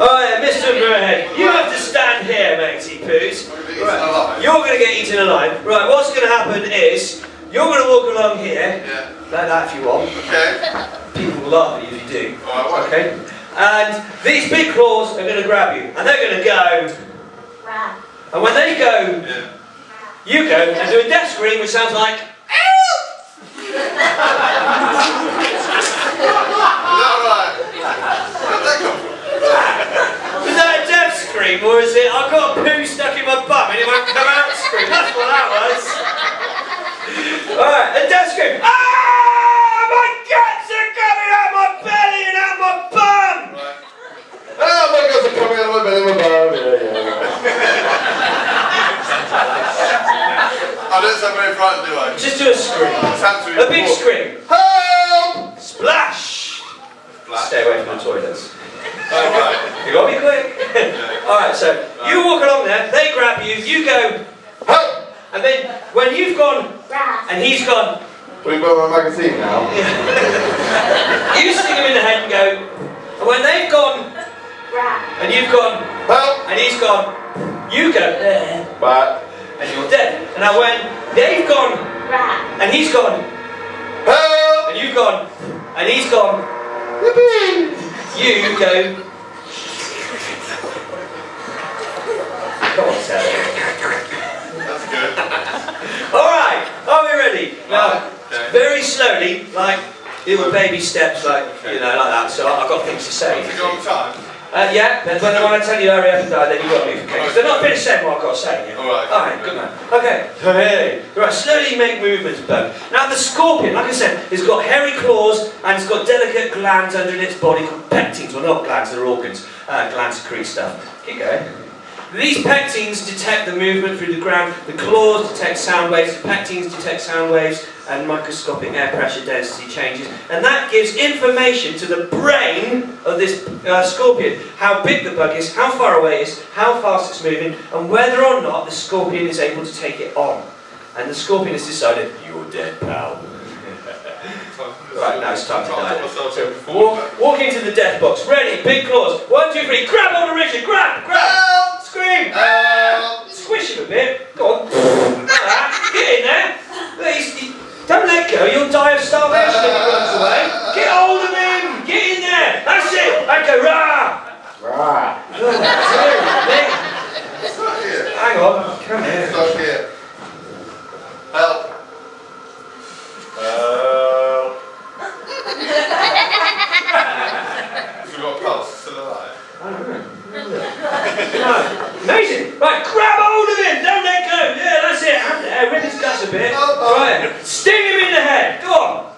Alright, Mr. Muirhead, you have to stand here, matey poos. Right. You're going to get eaten alive. Right, what's going to happen is, you're going to walk along here, like that if you want. Okay. People will laugh at you if you do. Alright, okay. And these big claws are going to grab you, and they're going to go. And when they go, you go and do a death scream which sounds like. Is that a death scream, or is it I've got a poo stuck in my bum and it won't come out scream? That's what that was. Alright, a death scream. Ah! My guts are coming out my belly and out my bum! Right. Ah, my guts are coming out my belly and my bum. I don't sound very frightened, do I? Just do a scream. A big scream. Help! Splash! Stay away from the toilets. Alright. You gotta be quick. Alright, so you walk along there, they grab you, you go, help! And then when you've gone, and he's gone, we've got my magazine now. You stick him in the head and go, and when they've gone, and you've gone, help! And he's gone, you go, back. And you're dead. And now when they've gone, and he's gone, help! And you've gone, and he's gone, you go. Come on, Sally. That's good. Alright, are we ready? Now, very slowly, like little baby steps, like, you know, like that. So I've got things to say. Is it on time? Yeah, but when I tell you hurry up and die, then you've got to move, okay? Because they're not finished saying what I've got to say. Yeah? Alright, good man. Okay, hey. Right, slowly make movements, bud. Now the scorpion, like I said, it's got hairy claws and it's got delicate glands under its body called pectines. Well, not glands, they're organs. Glands secrete stuff. Keep going. These pectines detect the movement through the ground, the claws detect sound waves, the pectines detect sound waves and microscopic air pressure density changes, and that gives information to the brain of this scorpion, how big the bug is, how far away it is, how fast it's moving, and whether or not the scorpion is able to take it on. And the scorpion has decided, you're dead, pal. Right, now it's time to die. So walk into the death box. Ready, big claws. 1, 2, 3. Grab hold of Richard. Grab, grab. Scream. Squish him a bit. Go on. Get in there. Please, don't let go. You'll die of starvation if he runs away. Get hold of him. Get in there. That's it. And go rah. Rah. Hang on. Come here. Stuck here. Help. We've got a pulse, still alive. I don't know. Amazing! Right, grab hold of him! Don't let go! Yeah, that's it! And there, rip his guts a bit. Right, sting him in the head! Go on!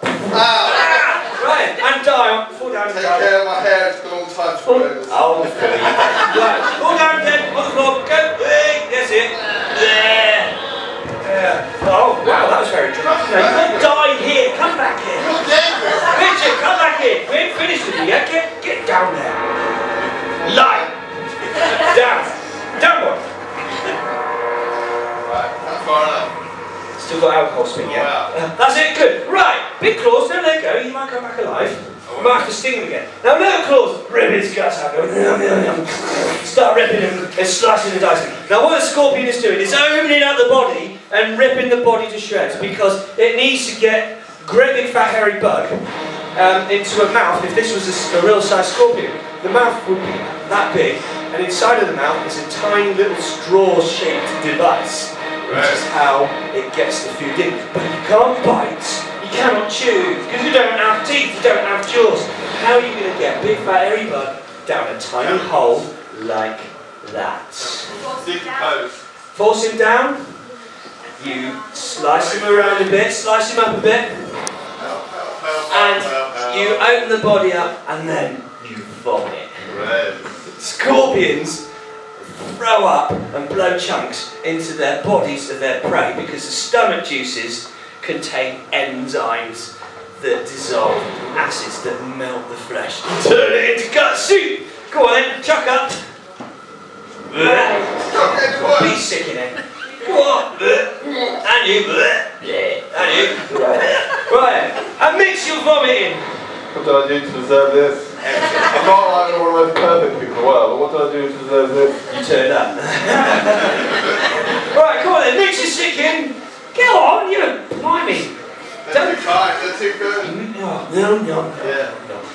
Right, and die. Fall down. Take care of my hair, it's got all time to grow. Oh, right, fall down dead on the floor. Go! That's it. There! Oh, wow, that was very dramatic. No, you can't die here. Come back here. Richard, come back here. We ain't finished with you yet. Get down there. Lie. Down. Downward. Right, Still got alcohol spin, yeah? That's it, good. Right, big claws, don't let go, you might come back alive. You might have to sting him again. Now little claws, rip his guts out, go, start ripping him and slicing and dicing. Now what the scorpion is doing is opening up the body and ripping the body to shreds because it needs to get a great big fat hairy bug into a mouth. If this was a real size scorpion, the mouth would be that big, and inside of the mouth is a tiny little straw-shaped device, which is how it gets the food in. But you can't bite, you cannot chew, because you don't have teeth, you don't have jaws. How are you going to get a big fat hairy bug down a tiny hole like that? Force him down, you slice him around a bit, slice him up a bit, and you open the body up, and then you vomit. Scorpions throw up and blow chunks into their bodies of their prey because the stomach juices contain enzymes that dissolve acids that melt the flesh and turn it into gut soup. Go on then, chuck up. Be sick in it. Go on. And you. And you. Right. And mix your vomit in. What do I do to deserve this? I'm not like one of the most perfect people in the world, but what do I do to deserve this? You turned up. Right, come on then, mix your sick in. Go on, you're blimey. They're too kind, they're too good. No. Yeah.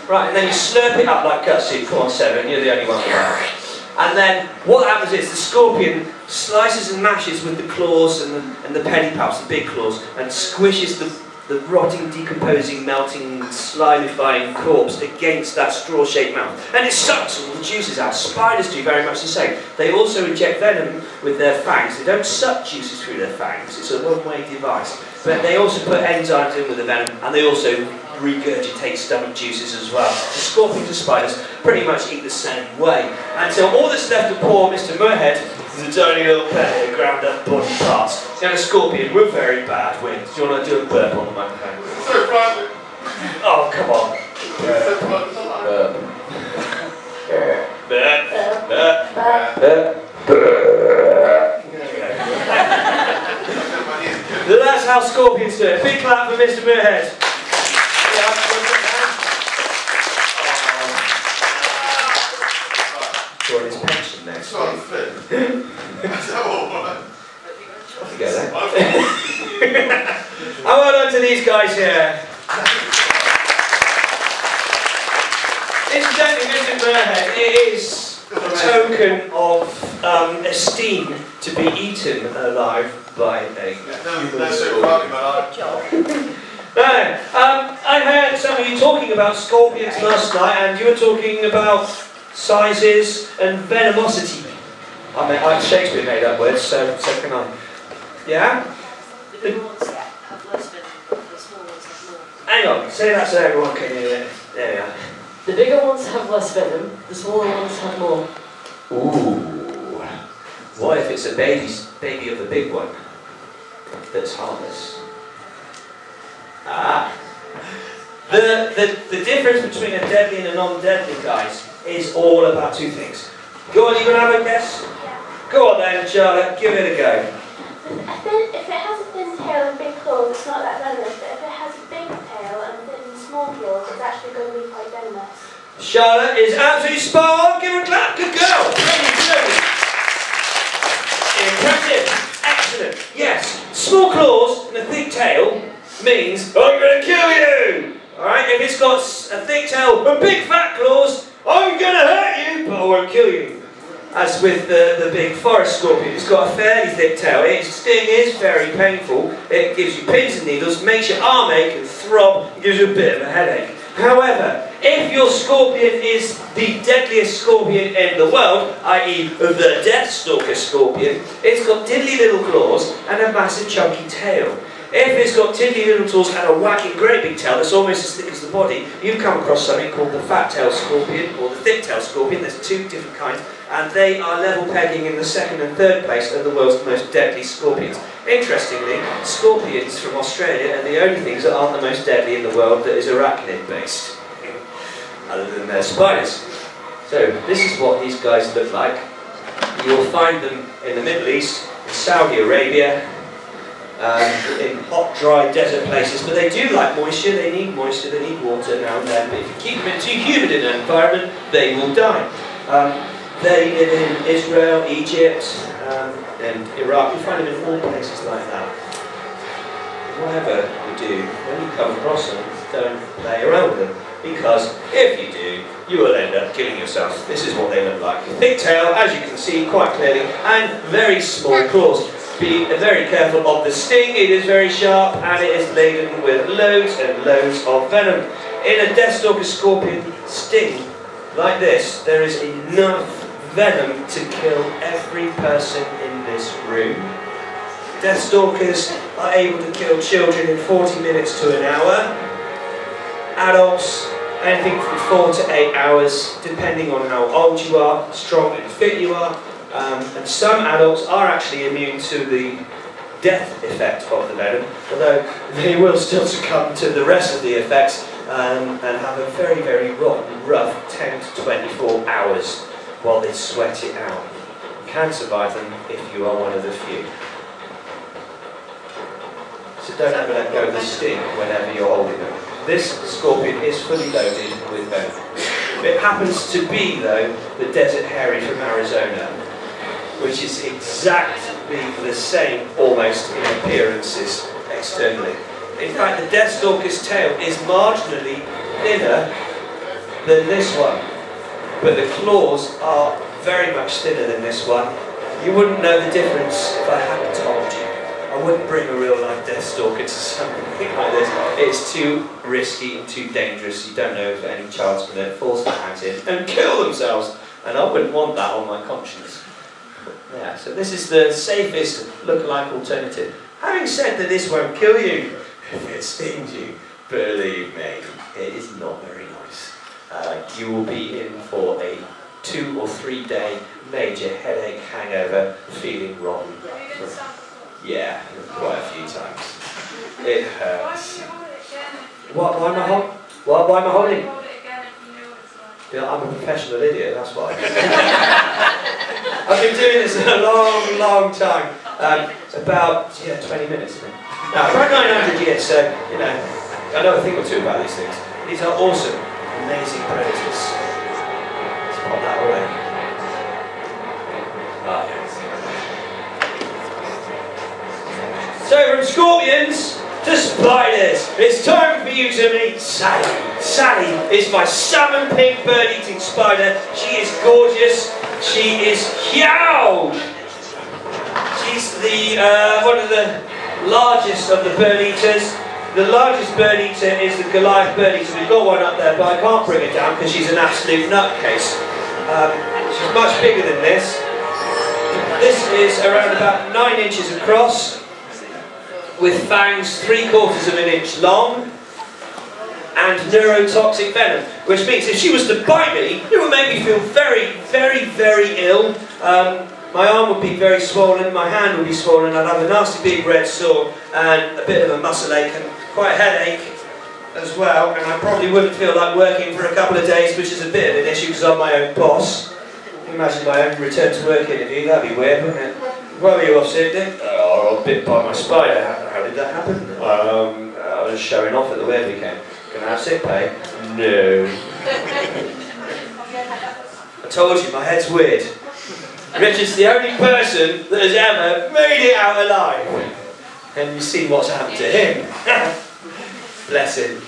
Right, and then you slurp it up like gut soup. Come on, Seven, you're the only one for that. And then what happens is the scorpion slices and mashes with the claws and the pedipalps, the big claws, and squishes the rotting, decomposing, melting, slimifying corpse against that straw-shaped mouth. And it sucks all the juices out. Spiders do very much the same. They also inject venom with their fangs. They don't suck juices through their fangs. It's a one-way device. But they also put enzymes in with the venom, and they also regurgitate stomach juices as well. The scorpions and spiders pretty much eat the same way. And so all that's left of poor Mr. Moorhead is a tiny little pair of ground up body parts. And a scorpion with very bad wings. Do you want to do a burp on the microphone? So friendly. Oh, come on. That's how scorpions do it. Big clap for Mr. Moorhead. For his pension next week. And well done to these guys here. Incidentally, Mr. Moorhead, it is a token of esteem to be eaten alive by a human scorpion. I heard some of you talking about scorpions last night, and you were talking about sizes and venomosity. Shakespeare made up words, so can I. Yeah? Hang on, say that so everyone can hear it. There we are. The bigger ones have less venom, the smaller ones have more. Ooh. What if it's a baby of the big one that's harmless? Ah. The difference between a deadly and a non-deadly, guys, is all about two things. Go on, you gonna have a guess? Go on then, Charlotte, give it a go. If it has a thin tail and big claws, it's not that venomous, but if it has a big tail and thin small claws, it's actually going to be quite venomous. Charlotte is absolutely spot on. Give her a clap. Good girl. Impressive. Excellent. Yes. Small claws and a thick tail means I'm going to kill you. Alright, if it's got a thick tail and big fat claws, I'm going to hurt you, but I won't kill you. As with the big forest scorpion, it's got a fairly thick tail. Its sting is very painful. It gives you pins and needles, makes your arm ache and throb, and gives you a bit of a headache. However, if your scorpion is the deadliest scorpion in the world, i.e. the Deathstalker scorpion, it's got diddly little claws and a massive chunky tail. If it's got tiddly little claws and a whacking great big tail that's almost as thick as the body, you've come across something called the fat-tailed scorpion or the thick-tailed scorpion. There's two different kinds, and they are level pegging in the second and third place of the world's most deadly scorpions. Interestingly, scorpions from Australia are the only things that aren't the most deadly in the world that is arachnid-based, other than their spiders. So this is what these guys look like. You'll find them in the Middle East, in Saudi Arabia, in hot, dry desert places, but they do like moisture, they need water now and then, but if you keep them in too humid an environment, they will die. They live in Israel, Egypt, and Iraq. You find them in all places like that. Whatever you do, when you come across them, don't play around with them, because if you do, you will end up killing yourself. This is what they look like. Thick tail, as you can see quite clearly, and very small claws. Be very careful of the sting, it is very sharp and it is laden with loads and loads of venom. In a deathstalker scorpion sting like this, there is enough venom to kill every person in this room. Deathstalkers are able to kill children in 40 minutes to an hour. Adults, anything from 4 to 8 hours, depending on how old you are, strong and fit you are. And some adults are actually immune to the death effect of the venom, although they will still succumb to the rest of the effects and have a very, very rotten, rough 10 to 24 hours while they sweat it out. You can survive them if you are one of the few. So don't ever let go of the sting whenever you're holding them. This scorpion is fully loaded with venom. It happens to be, though, the desert hairy from Arizona, which is exactly the same, almost, in appearances externally. In fact, the deathstalker's tail is marginally thinner than this one, but the claws are very much thinner than this one. You wouldn't know the difference if I hadn't told you. I wouldn't bring a real-life deathstalker to something like this. It's too risky and too dangerous. You don't know if any child's going to force their hands in and kill themselves, and I wouldn't want that on my conscience. Yeah, so this is the safest look-alike alternative. Having said that this won't kill you, if it stings you, believe me, it is not very nice. You will be in for a 2 or 3 day major headache hangover, feeling rotten. Yeah, quite a few times. It hurts. Why am I holding? Yeah, I'm a professional idiot, that's why. I've been doing this a long, long time. About 20 minutes, I think. Now, about 900 years, so, you know, I know a thing or two about these things. These are awesome, amazing predators. Let's pop that away. So, from scorpions to spiders, it's time for you to meet Sally. Sally is my salmon pink bird-eating spider. She is gorgeous. She is huge. She's the one of the largest of the bird eaters. The largest bird eater is the Goliath bird eater. We've got one up there, but I can't bring her down because she's an absolute nutcase. She's much bigger than this. This is around about 9 inches across, with fangs 3/4 of an inch long, and neurotoxic venom, which means if she was to bite me, it would make me feel very, very, very ill. My arm would be very swollen, my hand would be swollen, I'd have a nasty big red sore and a bit of a muscle ache and quite a headache as well, and I probably wouldn't feel like working for a couple of days, which is a bit of an issue because I'm my own boss. Can you imagine my own return to work interview? That'd be weird, wouldn't it? Why were you off sick then? Oh, I was bit by my spider. How did that happen? I was showing off at the weird weekend. Can I have sick pay? No. I told you, my head's weird. Richard's the only person that has ever made it out alive. And you've seen what's happened to him. Bless him.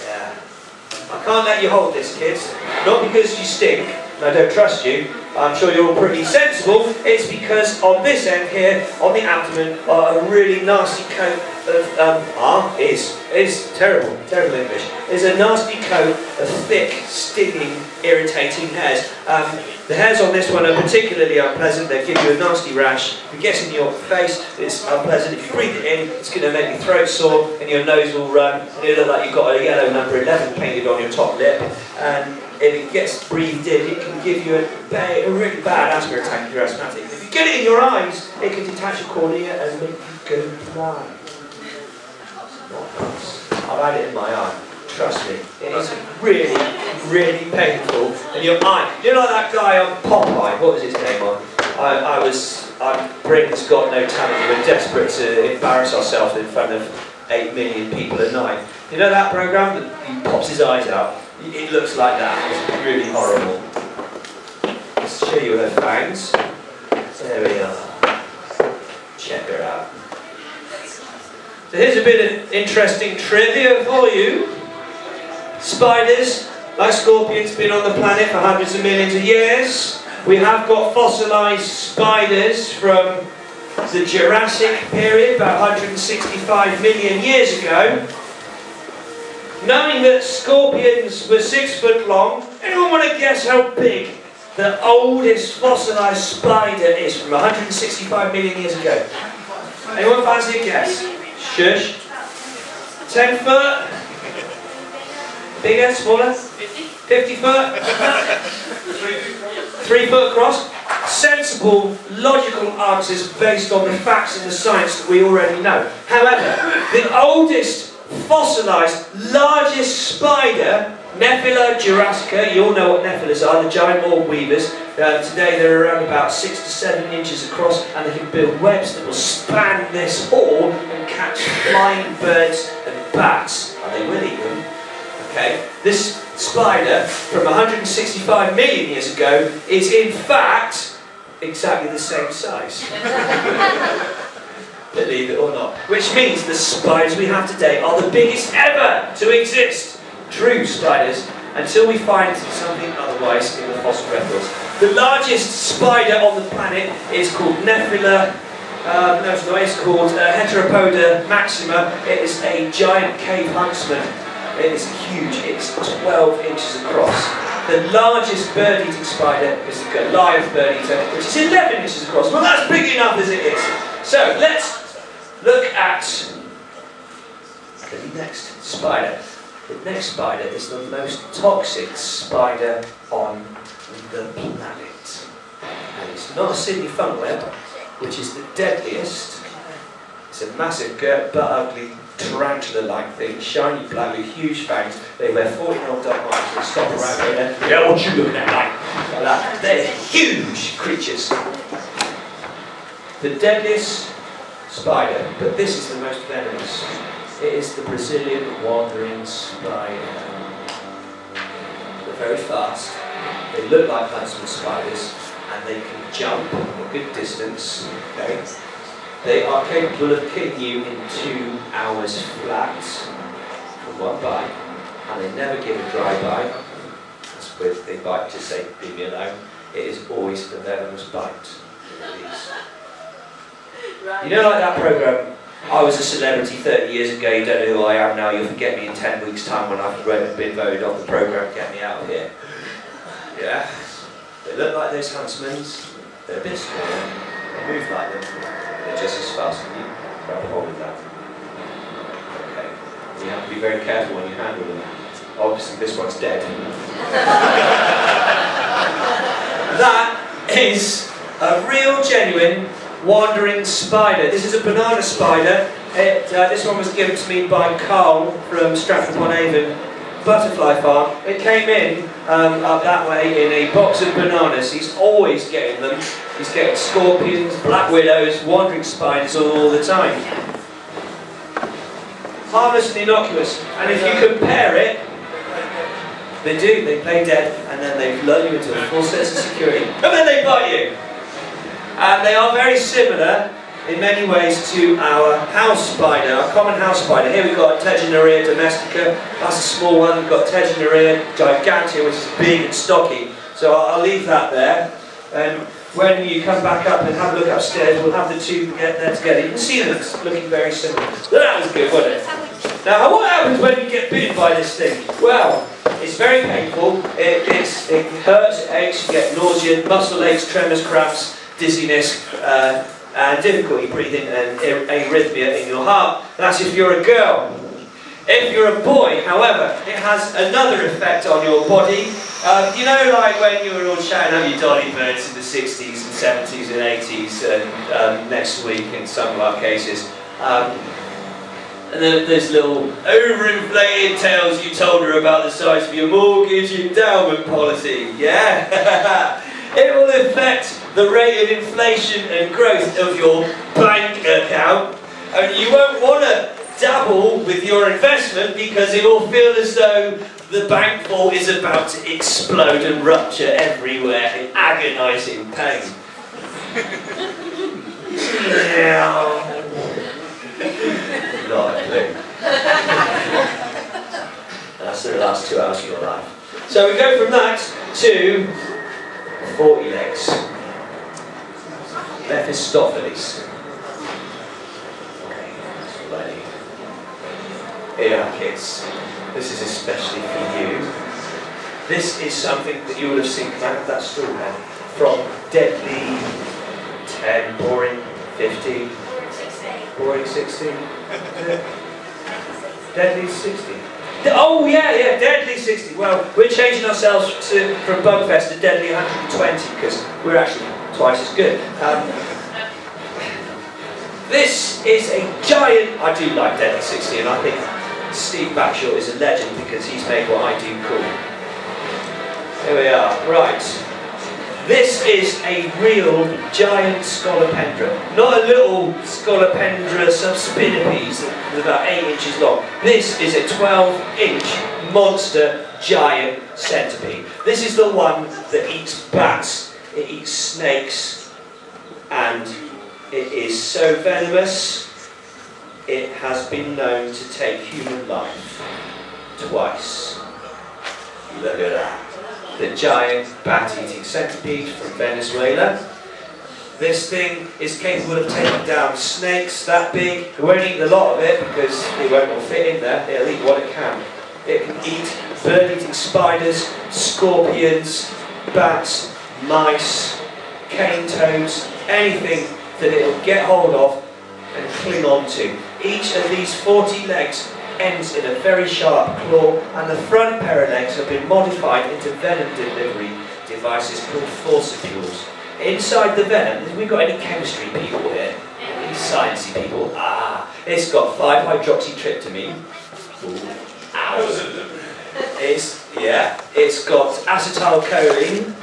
Yeah. I can't let you hold this, kids. Not because you stink, and I don't trust you. I'm sure you're all pretty sensible. It's because on this end here, on the abdomen, a really nasty coat of is terrible English. Is a nasty coat of thick, stinging, irritating hairs. The hairs on this one are particularly unpleasant. They give you a nasty rash. If it gets in your face, it's unpleasant. If you breathe it in, it's going to make your throat sore and your nose will run. And it'll look like you've got a yellow number 11 painted on your top lip. And if it gets breathed in, it can give you a really bad asthma attack if you're asthmatic. If you get it in your eyes, it can detach your cornea and make you go blind. Not nice. I've had it in my eye. Trust me, it is really, really painful. And your eye, you know like that guy on Popeye, what was his name on? I was Britain's got no talent. We're desperate to embarrass ourselves in front of 8 million people a night. You know that programme that he pops his eyes out? It looks like that. It's really horrible. Let's show you her fangs. There we are. Check her out. So here's a bit of interesting trivia for you. Spiders, like scorpions, been on the planet for hundreds of millions of years. We have got fossilised spiders from the Jurassic period, about 165 million years ago. Knowing that scorpions were 6 foot long, anyone want to guess how big the oldest fossilised spider is from 165 million years ago? Anyone fancy a guess? Shush. 10 foot? Bigger? Smaller? 50 foot? 3 foot across? Sensible, logical answers based on the facts and the science that we already know. However, the oldest fossilised, largest spider, Nephila jurassica, you all know what nephilas are, the giant orb weavers. Today they're around about 6 to 7 inches across, and they can build webs that will span this hall and catch flying birds and bats, and they will eat them. Okay, this spider from 165 million years ago is in fact exactly the same size. Believe it or not. Which means the spiders we have today are the biggest ever to exist. True spiders, until we find something otherwise in the fossil records. The largest spider on the planet is called Nephila. It's called Heteropoda maxima. It is a giant cave huntsman. It is huge. It's 12 inches across. The largest bird-eating spider is the Goliath bird-eater, which is 11 inches across. Well, that's big enough as it is. So let's look at the next spider. The next spider is the most toxic spider on the planet. And it's not a Sydney fun web, which is the deadliest. It's a massive, girt, but ugly, tarantula-like thing, shiny black with huge fangs. They wear 14-year-old dog marks and stop around here. Yeah, what you looking at, like that? They're huge creatures. The deadliest spider, but this is the most venomous. It is the Brazilian wandering spider. They're very fast. They look like huntsman spiders, and they can jump a good distance. Okay. They are capable of killing you in 2 hours flat from one bite, and they never give a dry bite. That's with they bite to say, leave me alone. It is always a venomous bite. You know, like that programme, I was a celebrity 30 years ago, you don't know who I am now, you'll forget me in 10 weeks' time when I've been voted off the programme, get me out of here. Yeah? They look like those huntsmans, they're a bit smaller, they move like them, they're just as fast as you. Grab a hold of that. Okay. You have to be very careful when you handle them. Obviously this one's dead. That is a real, genuine wandering spider. This is a banana spider. This one was given to me by Carl from Stratford-upon-Avon Butterfly Farm. It came in up that way in a box of bananas. He's always getting them. He's getting scorpions, black widows, wandering spiders all the time. Harmless and innocuous. And if you compare it, they do. They play dead, and then they lull you into a full sense of security, and then they bite you. And they are very similar in many ways to our house spider, our common house spider. Here we've got Tegenaria domestica, that's a small one. We've got Tegenaria gigantea, which is big and stocky. So I'll leave that there. And when you come back up and have a look upstairs, we'll have the two get there together. You can see them looking very similar. That was good, wasn't it? Now, what happens when you get bitten by this thing? Well, it's very painful. It hurts, it aches, you get nausea, muscle aches, tremors, cramps, dizziness, and difficulty breathing and arrhythmia in your heart. That's if you're a girl. If you're a boy, however, it has another effect on your body. You know, like when you were all shouting out your dolly birds in the 60s and 70s and 80s, and next week in some of our cases. And then those little overinflated tales you told her about the size of your mortgage endowment policy, yeah? It will affect the rate of inflation and growth of your bank account, and you won't want to dabble with your investment because it will feel as though the bank vault is about to explode and rupture everywhere in agonising pain. Not a clue. That's the last 2 hours of your life. So we go from that to 40 legs. Mephistopheles. Okay, ready. Here, kids. This is especially for you. This is something that you will have seen come out of that stool then. From deadly 10, boring 15, boring 16, deadly 60. Oh yeah, deadly 60. Well, we're changing ourselves from Bugfest to deadly 120 because we're actually twice as good. This is a giant. I do like deadly 60, and I think Steve Backshot is a legend because he's made what I do cool. Here we are. Right. This is a real giant Scolopendra. Not a little Scolopendra subspinipes that's about 8 inches long. This is a 12-inch monster giant centipede. This is the one that eats bats, it eats snakes, and it is so venomous it has been known to take human life twice. Look at that. The giant bat-eating centipede from Venezuela. This thing is capable of taking down snakes that big. It won't eat a lot of it because it won't all fit in there. It'll eat what it can. It can eat bird-eating spiders, scorpions, bats, mice, cane toads, anything that it'll get hold of and cling on to. Each of these 40 legs ends in a very sharp claw, and the front pair of legs have been modified into venom delivery devices called forcipules. Inside the venom, have we got any chemistry people here? Any sciencey people? Ah, it's got 5-hydroxytryptamine. It's got acetylcholine.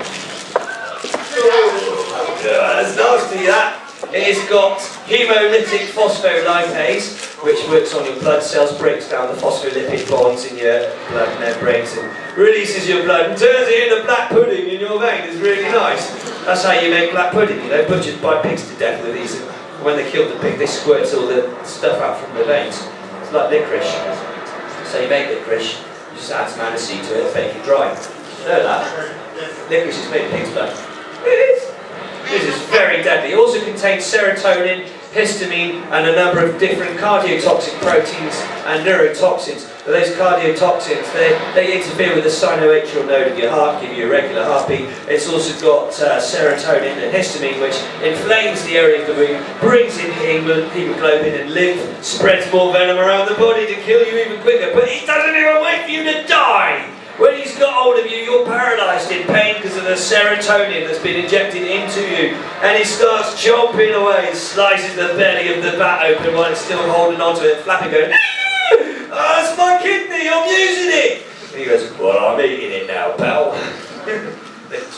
That's nasty, that. It's got hemolytic phospholipase, which works on your blood cells, breaks down the phospholipid bonds in your blood membranes and releases your blood and turns it into black pudding in your vein. It's really nice. That's how you make black pudding. You know, butchers bite pigs to death with these. When they kill the pig, they squirt all the stuff out from the veins. It's like licorice. So you make licorice, you just add some aniseed to it, bake it dry. You know that? Licorice is made of pig's blood. This is very deadly. It also contains serotonin, histamine, and a number of different cardiotoxic proteins and neurotoxins. But those cardiotoxins, they interfere with the sinoatrial node of your heart, give you a regular heartbeat. It's also got serotonin and histamine, which inflames the area of the wound, brings in hemoglobin and lymph, spreads more venom around the body to kill you even quicker. But it doesn't even wait for you to die! When he's got hold of you, you're paralysed in pain because of the serotonin that's been injected into you. And he starts chomping away and slices the belly of the bat open while it's still holding onto it, flapping, going, "Ah! Oh, that's my kidney, I'm using it!" And he goes, "Well, I'm eating it now, pal." Do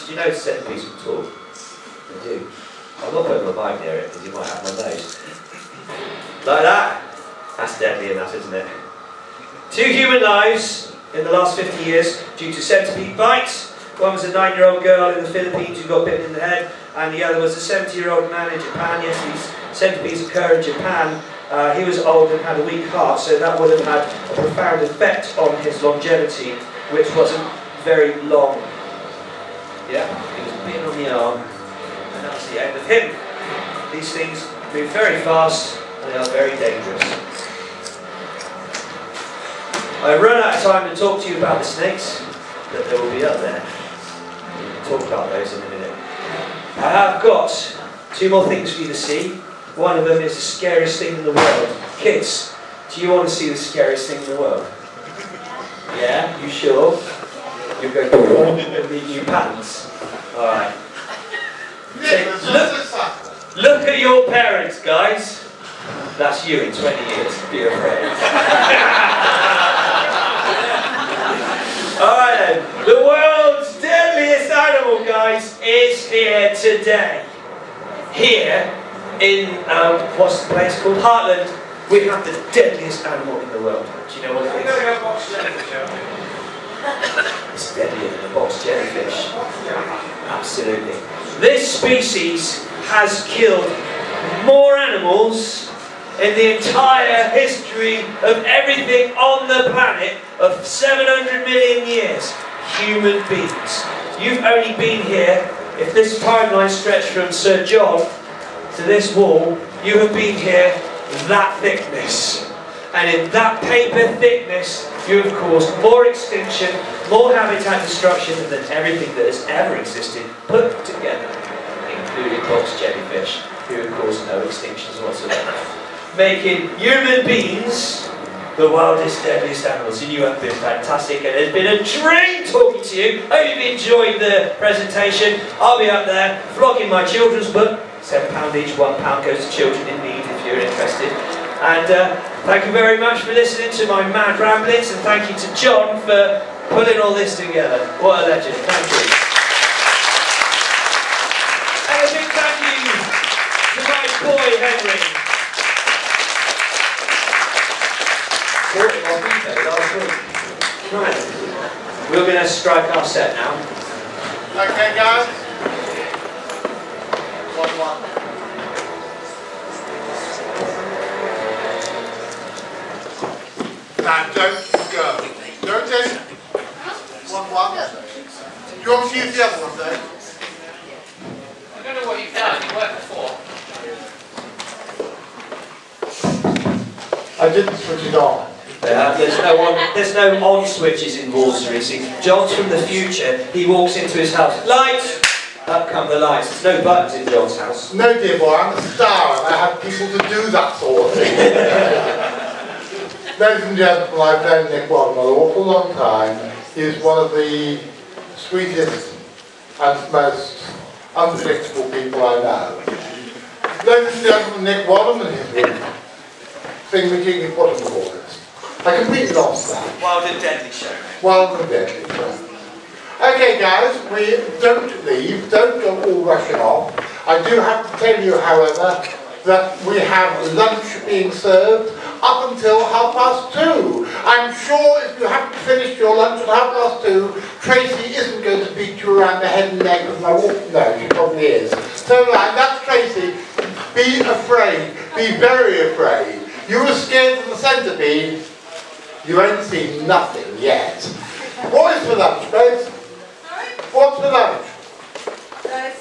you know centipedes can talk? They do. I'm not putting my mic near it because you might have my nose. Like that? That's deadly enough, isn't it? 2 human lives in the last 50 years due to centipede bites. One was a 9-year-old girl in the Philippines who got bitten in the head, and the other was a 70-year-old man in Japan. Yes, these centipedes occur in Japan. He was old and had a weak heart, so that would have had a profound effect on his longevity, which wasn't very long. Yeah, he was bitten on the arm, and that was the end of him. These things move very fast, and they are very dangerous. I've run out of time to talk to you about the snakes that there will be up there. We'll talk about those in a minute. I have got 2 more things for you to see. One of them is the scariest thing in the world. Kids, do you want to see the scariest thing in the world? Yeah? You sure? You'll go and meet new patterns. Alright. Look at your parents, guys. That's you in 20 years. Be afraid. Alright then, the world's deadliest animal, guys, is here today. here in, what's the place called? Hartland, we have the deadliest animal in the world. Do you know what it is? It's deadlier than a box jellyfish. Absolutely. This species has killed more animals in the entire history of everything on the planet of 700 million years. Human beings. You've only been here, if this timeline stretched from Sir John to this wall, you have been here that thickness. And in that paper thickness, you have caused more extinction, more habitat destruction than everything that has ever existed put together, including box jellyfish, who have caused no extinctions whatsoever. Making human beings the wildest, deadliest animals. And you have been fantastic, and it's been a dream talking to you. Hope you've enjoyed the presentation. I'll be up there flogging my children's book. £7 each, £1 goes to children in need if you're interested. And thank you very much for listening to my mad ramblings, and thank you to John for putting all this together. What a legend. Thank you. And a big thank you to my boy Henry. Right. We're going to strike our set now. Okay, guys. 1-1. Now, don't go. Don't end. 1-1. Do you want me to use the other one, though? I don't know what you've done. You worked before. I didn't switch it on. There's no on switches in water, you see. John's from the future. He walks into his house. Lights! Up come the lights. There's no buttons in John's house. No, dear boy, I'm a star and I have people to do that sort of thing. Ladies and gentlemen, I've known Nick Wadham an awful long time. He's one of the sweetest and most unpredictable people I know. Ladies and gentlemen, Nick Wadham and his group sing the King of Bottom Borders. I completely lost that. Wild and Deadly show. Wild and Deadly show. Okay guys, we don't leave, don't go all rushing off. I do have to tell you, however, that we have lunch being served up until 2:30. I'm sure if you haven't finished your lunch at 2:30, Tracy isn't going to beat you around the head and neck with my walk. No, she probably is. So right, that's Tracy. Be afraid, be very afraid. You were scared of the centipede. You ain't seen nothing yet. What is for lunch, babes? What's for lunch? There's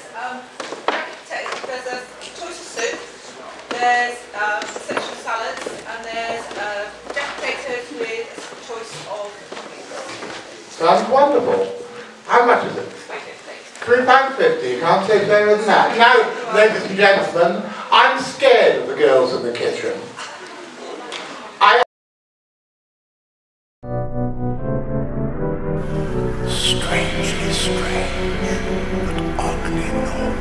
there's a choice of soup, there's essential salads, and there's jack potatoes with a choice of toppings. Sounds wonderful. How much is it? £3.50. You can't say fairer than that. Now, ladies and gentlemen, I'm scared of the girls in the kitchen. Strangely strange, but oddly normal.